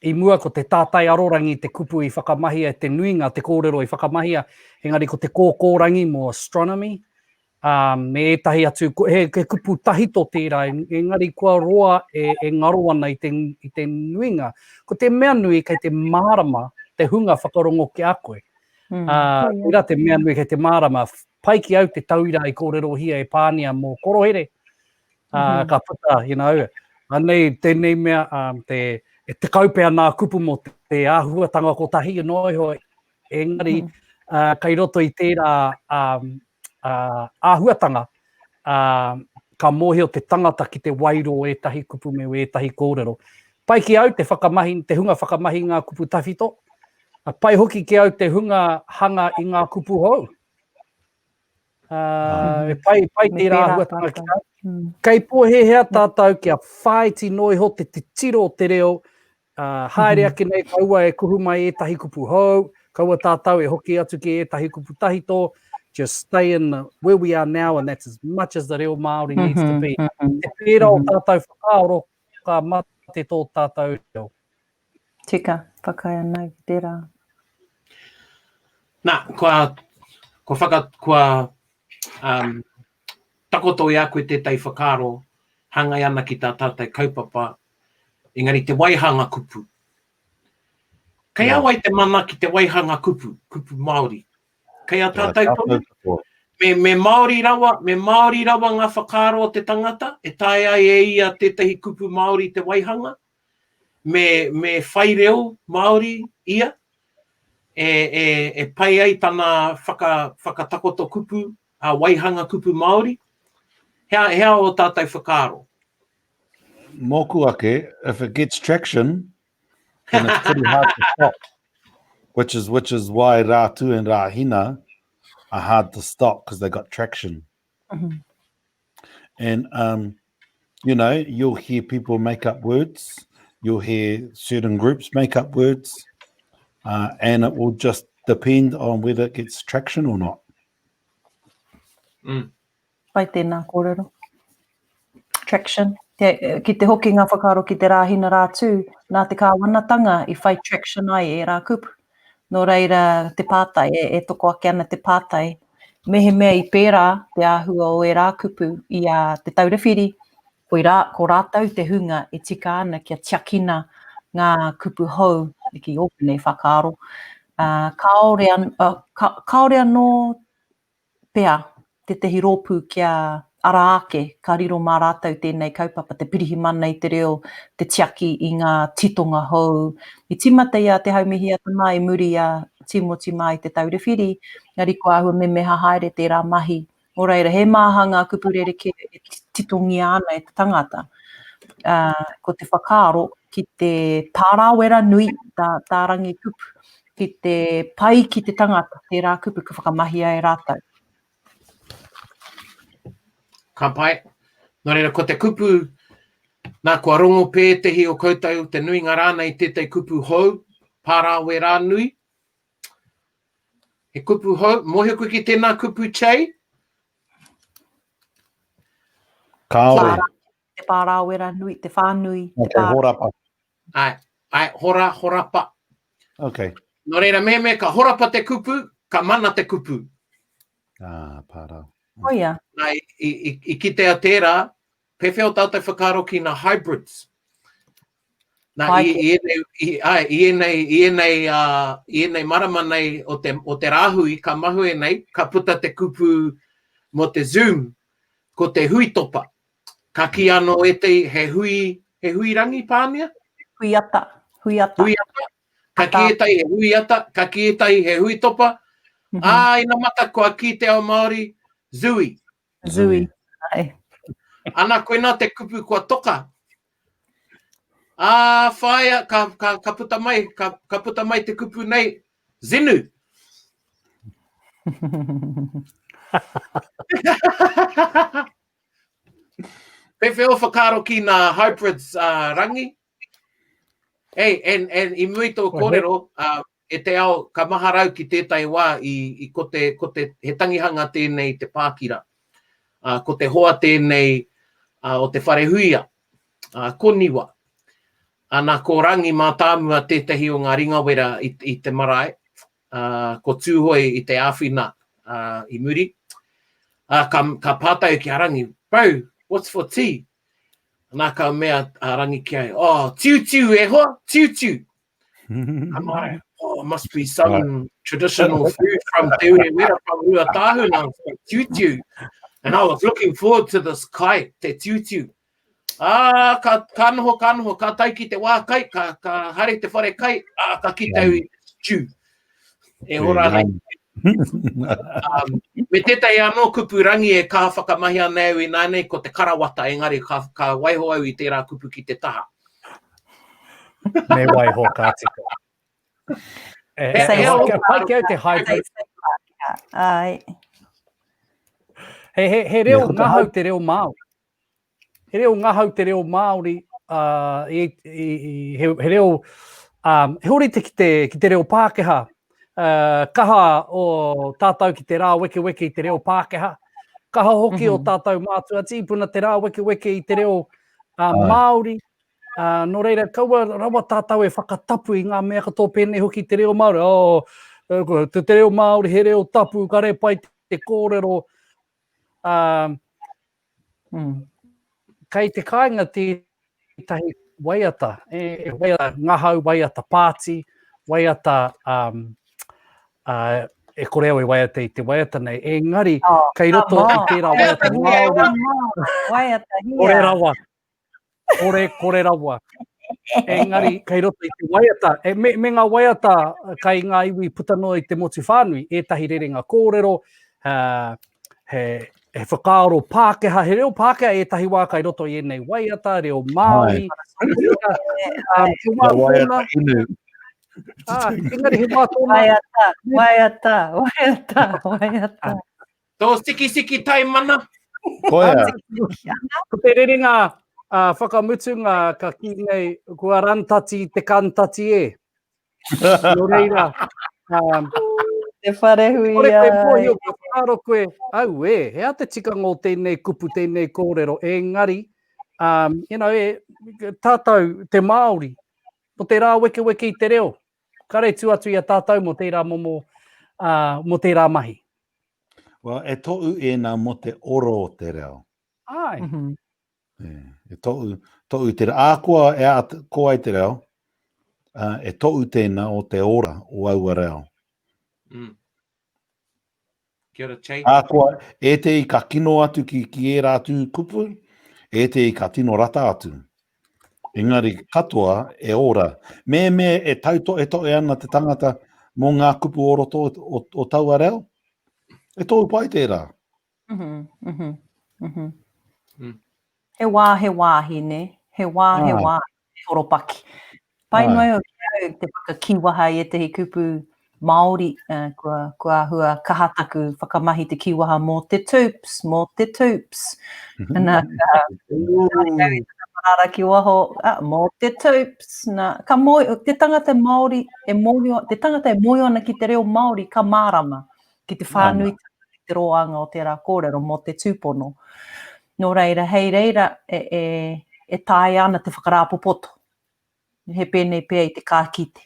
D: I mua ko te tātai arorangi te kupu i whakamahia, te nuinga, te kōrero i whakamahia, engari ko te kōkōrangi mo astronomy. Me etahi atu, he kupu tahito tērā, engari kua roa e ngaro ana i te nuinga. Ko te mea nui kei te mārama, te hunga whakarongo ki a koe. Ira te mea nui kei te mārama, pai ki au te tauira i kōrero hia e Pānia mō korohere. Ka puta, anei tēnei mea, te kaupea nā kupu mo te āhuatanga ko tahi noiho, engari, kai roto i tērā āhuatanga, ka mōhio te tangata ki te wairo o etahi kupu me o etahi kōrero. Pai ki au te hunga whakamahi ngā kupu tawhito, pai hoki ki au te hunga hanga i ngā kupu hou. Pai tērā āhuatanga ki au. Kei pōhehea tātou kia whaiti noiho te tiro o te reo, haere ake nei kaua e kuhu mai e tahi kupu hou, kaua tātou e hoki atu ki e tahi kupu tahito, just stay in where we are now, and that's as much as the reo Māori needs to be. Te pērā o tātou whakaoro, ka mate tō tātou reo.
B: Tika, whakaia nei, tērā.
A: Nā, takoto i a koe tētai whakaaro, hangai ana ki tā tātai kaupapa, engari te waihanga kupu. Kei awai te mana ki te waihanga kupu Māori. Kei a tātai tonu. Me Māori rawa ngā whakaaro o te tangata, e tae ai e ia tētahi kupu Māori te waihanga. Me whai reo Māori ia, e pai ai tana whakatakoto kupu, a waihanga kupu Māori. Hea o tātai whakaaro.
C: Moku ake, if it gets traction, then it's pretty hard to stop. Which is why Rātu and Rāhina are hard to stop, because they got traction. And, you know, you'll hear people make up words. You'll hear certain groups make up words. And it will just depend on whether it gets traction or not.
B: Pai tēnā kōrero. Traction. Ki te hoki ngā whakaaro ki te Rāhina Rātu, nā te kāwanatanga i whai traction ai e rā kupu. Nō reira te pātai, e toko ake ana te pātai. Mehe mea i pērā te āhua o e rā kupu i te taurewhiri, ko rātau te hunga e tika ana kia tiakina ngā kupu hou i ki oku nei whakaaro. Kaore anō pea te tehi rōpū kia ara ake, ka riro mā rātau tēnei kaupapa, te pirihi mana i te reo, te tiaki i ngā titonga hou. I timata ia te haumihi atu mai, muri a timoti mai te taurewhiri, ngari ko ahua me meha haere tērā mahi. O reira, he māha ngā kupu rereke e titongi ana e te tangata. Ko te whakaaro ki te pārāwera nui tā rangi kupu, ki te pai ki te tangata, tērā kupu ka whakamahi ai rātau.
A: Ka pai. Nō reira, ko te kupu, nā kua rongo pētehi o koutou, te nui ngā rāna i tētai kupu hou, pārāwe rā nui. He kupu hou, mohe koe ki tēnā kupu chei?
C: Kāore.
B: Te pārāwe rā nui, te whānui.
C: Okay, horapa.
A: Ai, horapa.
C: Okay.
A: Nō reira, me ka horapa te kupu, ka mana te kupu.
C: Pārā.
B: Oia.
A: Nai, i kitea tērā, pewhia o tātai whakaaro ki ngā hybrids. Nā, i enei marama nei o te rāhui, ka mahu e nei, ka puta te kupu mo te Zoom, ko te hui topa. Ka ki anō e te he hui rangi Pānia?
B: Hui ata.
A: Ka ki e tai he hui ata, ka ki e tai he hui topa. Ina mata kua ki te ao Māori, Zui.
B: Ai.
A: Ana koe nā te kupu kua toka. Whaia, ka puta mai te kupu nei, Zinu. Pewhia o whakaaro ki ngā hybrids rangi. Hey, and i mui tō kōrero, e te ao ka maharau ki tētai wā i ko te he tangihanga tēnei te Pākira. Ko te hoa tēnei o te wharehuia, koniwa. Nā ko Rangi Matamua tētahi o ngā ringawera i te marae, ko tūhoi i te āwhina i muri. Ka pātai ki a Rangi, bro, what's for tea? Nā ka mea Rangi ki ai, tiu e hoa, tiu. Amare, must be some traditional food from Te Urewera, from Ruatahuna, tiu. And I was looking forward to this kai, te tiu. Ka noho, ka tai ki te wā kai, ka hare te whare kai, ka ki tau i tiu. E ora nei. Me tētai anō kupu rangi e ka whakamahi anau i nānei ko te karawata, engari ka waiho au i tērā kupu ki te taha.
D: Me waiho ka tika. Pai ki au te hybrid.
B: Ai.
D: He reo ngahau te reo Māori. He reo ngahau te reo Māori he reo, he horite ki te reo Pākehā, kaha o tātou ki te rā weke weke i te reo Pākehā, kaha hoki o tātou mātua tīpuna te rā weke weke i te reo Māori, no reira, kaua rawa tātou e whakatapu i ngā mea katoa pēnei hoki te reo Māori. Te reo Māori, he reo tapu, ka re pai te kōrero. Kei te kāinga tētahi waiata, waiata ngahau, waiata pāti, waiata e kore au e waiata i te waiata nei. Engari, kei roto i tērā waiata Māori.
B: Waiata hia.
D: Kore rawa. Kore rawa. Engari, kei roto i te waiata. Me ngā waiata, kai ngā iwi putanoa i te motu whānui, ētahi rerenga kōrero, he whakaaro Pākehā, he reo Pākehā ētahi wā kai roto i enei waiata, reo Māori. Te wā tōna. Engari, he wā tōna.
B: Waiata.
A: Tō siki tai mana.
C: Koia.
D: Ko te rerenga whakamutunga ka ki nei kua rantati te kantati e. No reira.
B: Te wharehui
D: Kore koe pohi o ka whakaro koe, au hea te tikanga o tēnei kupu, tēnei kōrero, engari, tātou te Māori, mo te rā weke weke i te reo, kare tu atu i a tātou mo tērā momo, mo tērā mahi.
C: Well, e to'u e nā mo te oro o te reo.
D: Ai.
C: E to'u te reo. Ākua koa i te reo, e to'u tēnā o te ora o aua reo.
A: Kia ora, Chei.
C: Ākua, e te i ka kino atu ki e rātu kupu, e te i ka tino rata atu. Engari, katoa e ora. Me e tauto e toe ana te tangata mō ngā kupu oroto o taua reo. E tōu pai tērā.
B: He wāhi, ne? He wāhi, he horopaki. Pai noi o kia te whakakiwaha i te kupu Māori, kua hua kahataku whakamahi te kiwaha mō te tūps. Nā ka ki waho, mō te tūps. Te tangata Māori, te tangata e moio ana ki te reo Māori, ka mārama ki te whānui te roanga o te rā kōrero mō te tūpono. Nō reira, hei reira, e tāi ana te whakarāpopoto. He pēnei pēa i te kākite.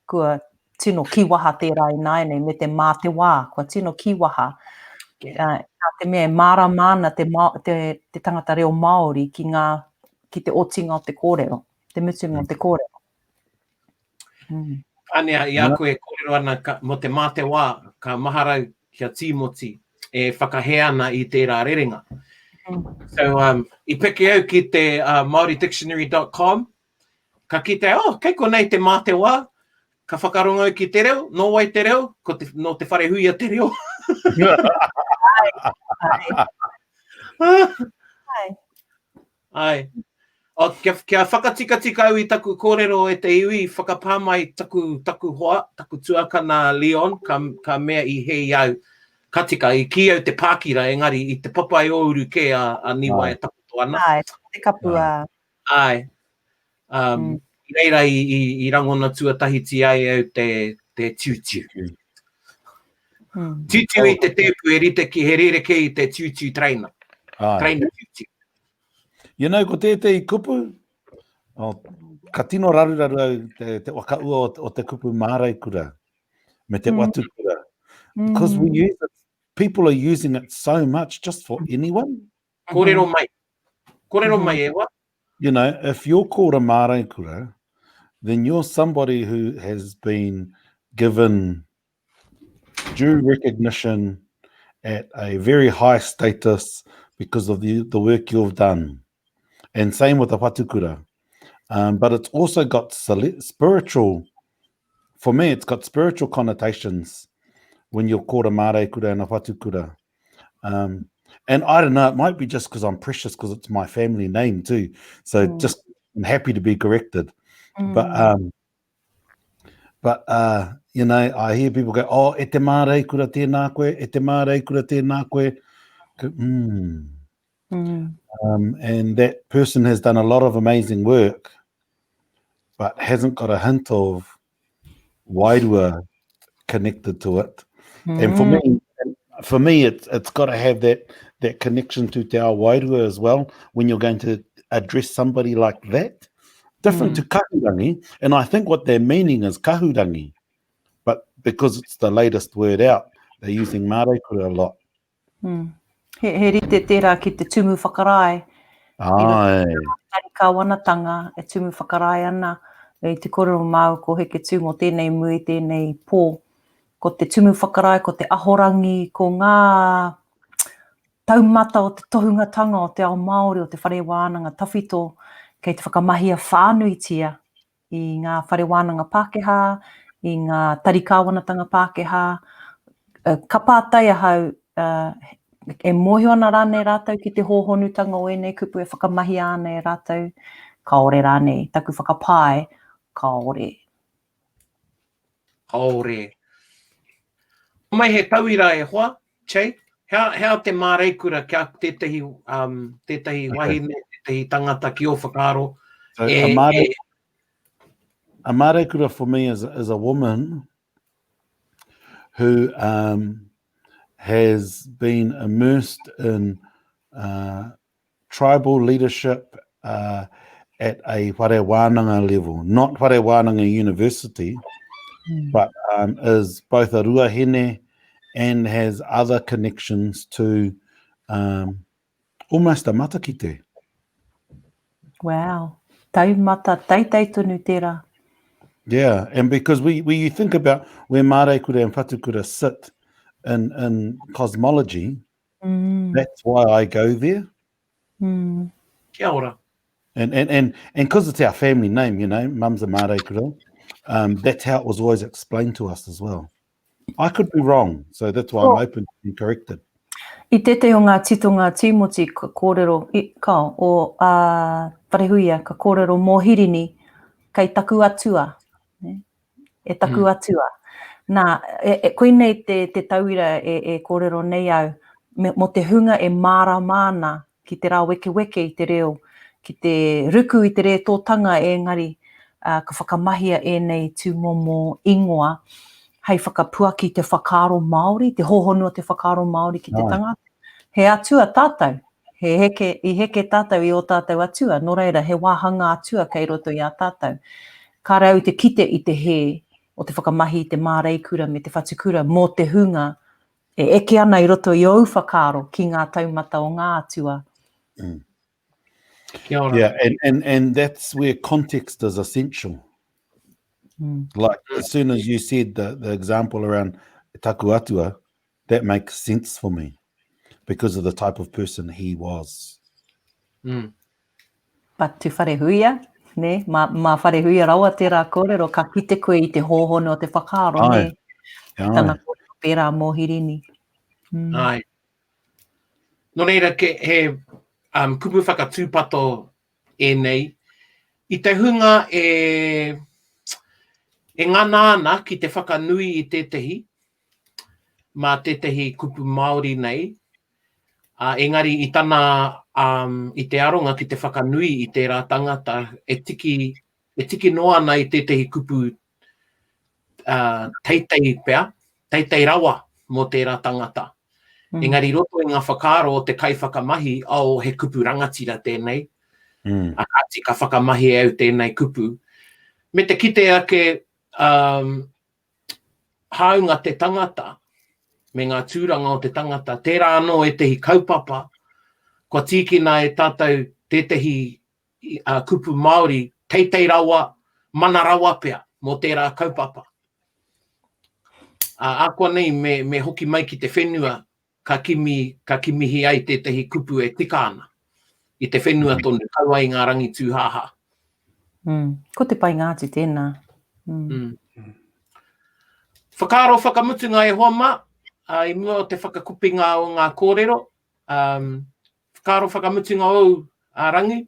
B: Kua tino kiwaha tērā i nāi me te mā te wā, kua tino kiwaha. Te mea mārama ana te tangata reo Māori ki te otinga o te kōrero, te mutunga o te kōrero.
A: Pānia, i a koe kōrero ana mo te mā te wā, ka maharau kia tīmoti e whakahe ana i tērā rerenga. So, I peke au ki te Māoridictionary.com, ka kite, kei ko nei te mā te wā, ka whakarongo ki te reo, no wai te reo, no te wharehui a te reo. Ai. Kia whakatika au I taku kōrero e te iwi, whakapāmai taku hoa, taku tuakana Leon, ka mea I hei au katika, I ki au te Pākira, engari I te papai o uru ke a niwa e takuto ana.
B: Ai, te kapua.
A: Ai. I reira I rangona tuatahiti ai au te tutu. Tutu I te tēpu e rite ki he rereke I te tutu trainer. Trainer tutu.
C: You know, ko tētei kupu, ka tino raruraru au te wakaua o te kupu mārai kura, me te watu kura. Because we use it, people are using it so much just for anyone.
A: Kōrero mai. Kōrero mai e wa.
C: You know, if you're called a mārai kura, then you're somebody who has been given due recognition at a very high status because of the work you've done. And same with the patukura. But it's also got spiritual, for me, it's got spiritual connotations when you're called a mārai kura and a patukura. And I don't know, it might be just because I'm precious because it's my family name too. So just I'm happy to be corrected. But you know, I hear people go, e te mārai kura tēnā koe, e te mārai kura tēnā koe. And that person has done a lot of amazing work, but hasn't got a hint of wairua connected to it. And for me, it's got to have that connection to te ao wairua as well when you're going to address somebody like that. Different to kahurangi, and I think what they're meaning is kahurangi, but because it's the latest word out, they're using māorekura a lot.
B: He rite tērā ki te tumu whakarai.
C: Ai.
B: Ka wanatanga e tumu whakarai ana. E te korero mau ko heke tū mō tēnei mui, tēnei pō. Ko te tumu whakarai, ko te ahorangi, ko ngā taumata o te tohungatanga o te ao Māori, o te whare wānanga tawhito, kei te whakamahia whānuitia i ngā whare wānanga Pākehā, i ngā tarikāwanatanga Pākehā. Ka pātai ahau, e mōhio ana rānei rātou ki te hōhonutanga o enei kupu e whakamahi ana e rātou. Kaore rānei, taku whakapai, kaore.
A: Kaore. Mai he tauira e hoa, Che? Hea te māreikura kia tētahi wahine, tētahi tangata ki o whakaaro.
C: So a māreikura for me is a woman who has been immersed in tribal leadership at a whare wānanga level, not whare wānanga university, but is both a ruahine and has other connections to almost a matakite.
B: Wow. Taumata, taitei tonu tērā.
C: Yeah, and because we you think about where māreikura and whatukura sit in cosmology, that's why I go there.
A: Kia ora.
C: And because it's our family name, you know, mum's a māreikura, that's how it was always explained to us as well. I could be wrong, so that's why I'm open to being corrected.
B: I tete o ngā titonga tīmoti ka kōrero, o Parehuia, ka kōrero mōhirini, kei taku atua. E taku atua. Nā, koinei te tauira e kōrero nei au, mo te hunga e māra māna ki te rā weke weke i te reo, ki te ruku i te re tōtanga e ngari, ka whakamahia e nei tūmomo ingoa, hei whakapua ki te whakaaro Māori, te hōhonua te whakaaro Māori ki te tangata. He atua tātou, i heke tātou i o tātou atua, nō reira he wāhanga atua kei roto i a tātou. Ka rau te kite i te he o te whakamahi, te māreikura me te whatukura mō te hunga, e eke ana i roto i au whakaaro ki ngā taumata o ngā atua.
C: Yeah, and that's where context is essential. Like as soon as you said the example around taku atua, that makes sense for me because of the type of person he was.
B: But tu wharehuia, ne? Ma wharehuia rawa tērā kōrero, ka kite koe i te hōhono o te whakaaro, ne? Tana kōrero pērā mōhirini.
A: Ai. Nō reira, he kupu whakatūpato e nei. I te hunga e ngana ana ki te whakanui i tētahi, mā tētahi kupu Māori nei. Engari i tana, i te aronga ki te whakanui i tērā tangata, e tiki noa ana i tētahi kupu teitei pea, teitei rawa mō tērā tangata. Engari roto i ngā whakaaro o te kai whakamahi, he kupu rangatira tēnei. Ati ka whakamahi au tēnei kupu. Me te kite ake haunga te tangata, me ngā tūranga o te tangata, tērā anō e tehi kaupapa, kua tīkina e tātou tētahi kupu Māori, teitei rawa, mana rawa pea, mō tērā kaupapa. Akua nei, me hoki mai ki te whenua, ka kimihi ai tētahi kupu e tika ana, i te whenua tonu, kaua i ngā rangi tūhaha.
B: Ko te pai ngāti tēnā.
A: Whakaaro whakamutunga e hoa mā, i mua o te whakakupinga o ngā kōrero. Whakaaro whakamutunga o Rangi.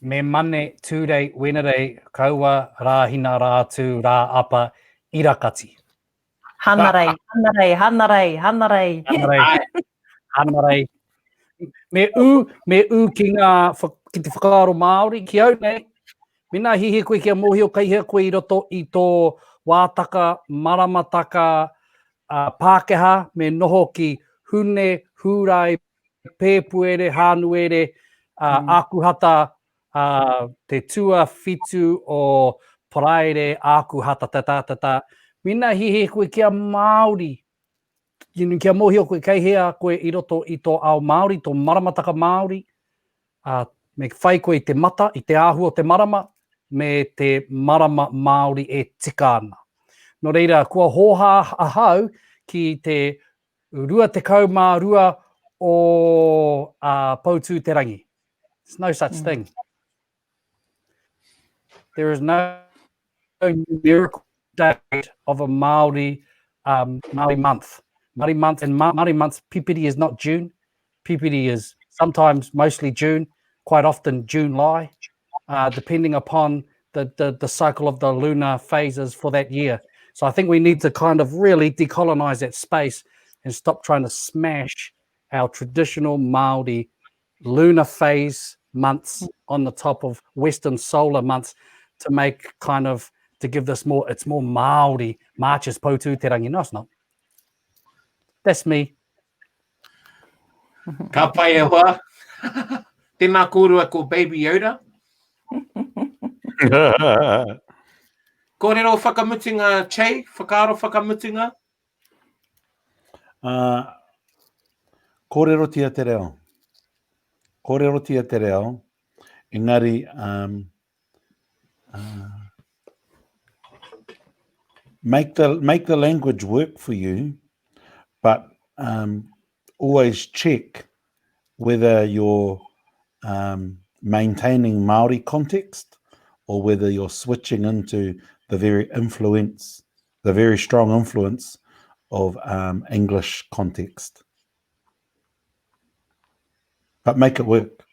D: Me mane tūrei wenarei, kaua rāhina rātū rā apa irakati.
B: Hanarei, hanarei, hanarei, hanarei.
D: Hanarei. Me u ki te whakaaro Māori, ki au nei. Mina hihi koe kia mohio kaihia koe I roto I tō wātaka, maramataka, Pākehā, me noho ki hune, hurai, pēpuere, hānuere, ākuhata, te tua whitu o paraire, ākuhata, tata. Mina hihi koe kia Māori, kia mohio koe kaihia koe I roto I tō ao Māori, tō maramataka Māori, me whai koe I te mata, I te āhua o te marama, me te marama Māori e tika ana. No reira, kua hoha ahau ki te rua te kaumārua o Pautū Te Rangi. There's no such thing. There is no numerical date of a Māori month. Māori month, and Māori month, pipiri is not June. Pipiri is sometimes mostly June, quite often July, depending upon the cycle of the lunar phases for that year. So I think we need to kind of really decolonize that space and stop trying to smash our traditional Māori lunar phase months on the top of Western solar months to make kind of, to give this more, it's more Māori, Marches Pautū Te Rangi. No, it's not. That's me.
A: Ka pai e hoa. Tēnā kōrua ko Baby Yoda. Kōrero whakamutinga Che, whakaaro whakamutinga?
C: Kōrero tia te reo. Kōrero tia te reo. Engari, make the language work for you, but always check whether you're maintaining Māori context or whether you're switching into the very strong influence of English context. But make it work.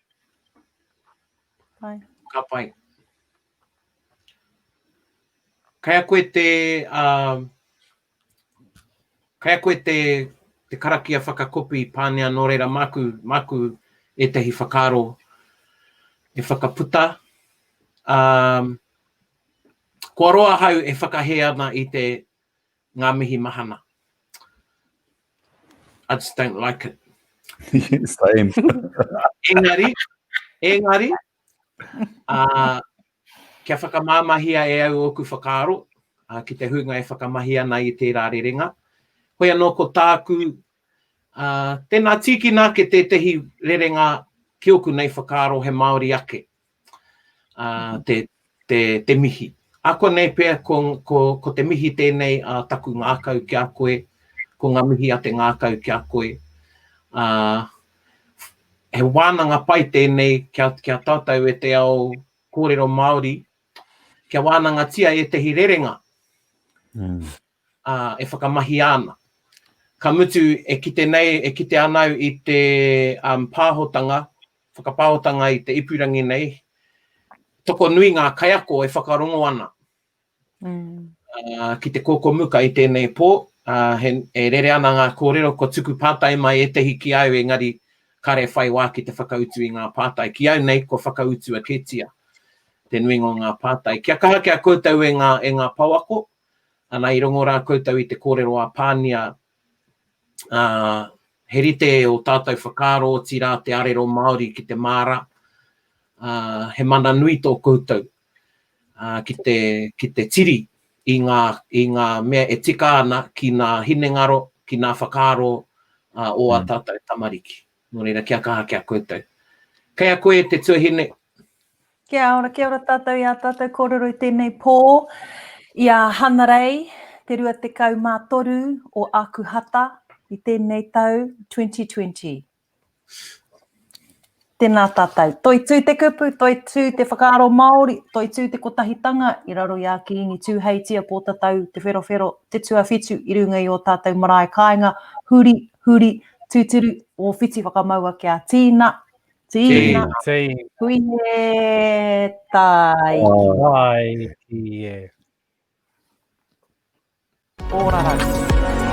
B: Pai.
A: Ka pai. Kaya koe te karakia whakakopi Pānia nō reira maku e tehi whakaaro e whakaputa. Kua roa hau e whakahe ana I te ngā mihi mahana. I just don't like it.
C: Same.
A: Engari, kia whakamāmahia e au oku whakaaro, ki te hunga e whakamahia ana I te rārerenga. Hoi anō ko tāku, tēnā tīkina ke te tehi rerenga ki oku nei whakaaro he Māori ake, te mihi. Ako nei pēr ko te mihi tēnei taku ngākau ki a koe, ko ngā mihi a te ngākau ki a koe. He wānanga pai tēnei kia tātou e te ao kōrero Māori, kia wānanga tia e tehi rerenga, e whakamahi ana. Ka mutu e kite anau I te pāhotanga, whakapāhotanga I te ipurangi nei, toko nui ngā kaiako e whakarongo ana. Ki te Kōkōmuka I tēnei pō, e rere ana ngā kōrero ko tuku pātai mai e tehi ki au, engari kare whai wā ki te whakautu I ngā pātai. Ki au nei ko whakautu a ketia, te nuingo ngā pātai. Kia kaha kia koutou e ngā pauako, ana I rongo rā koutou I te kōrero a Pānia, he rite o tātou whakaaro o tira te arero Māori ki te māra, he mana nui tō koutou, ki te tiri I ngā mea e tika ana ki ngā hinengaro, ki ngā whakaaro o a tātou tamariki. Nō reira, kia kaha kia koutou. Kei a koe te tuahine.
B: Kia ora tātou I a tātou kōrero I tēnei pō. I a Hanarei, te rua te kaumātoru o Akuhata I tēnei tau 2020. Tēnā tātou. Toi tū te kupu, toi tū te whakaaro Māori, toi tū te kotahitanga, I raro I a ki ingi tūheitia pō tātou te wherowhero, te tuawhitu, I runga I o tātou marae kāinga, huri, tūturu, o whiti whakamaua kia tīna, hui e tai.
D: Wai, yeah.
B: Ora rau.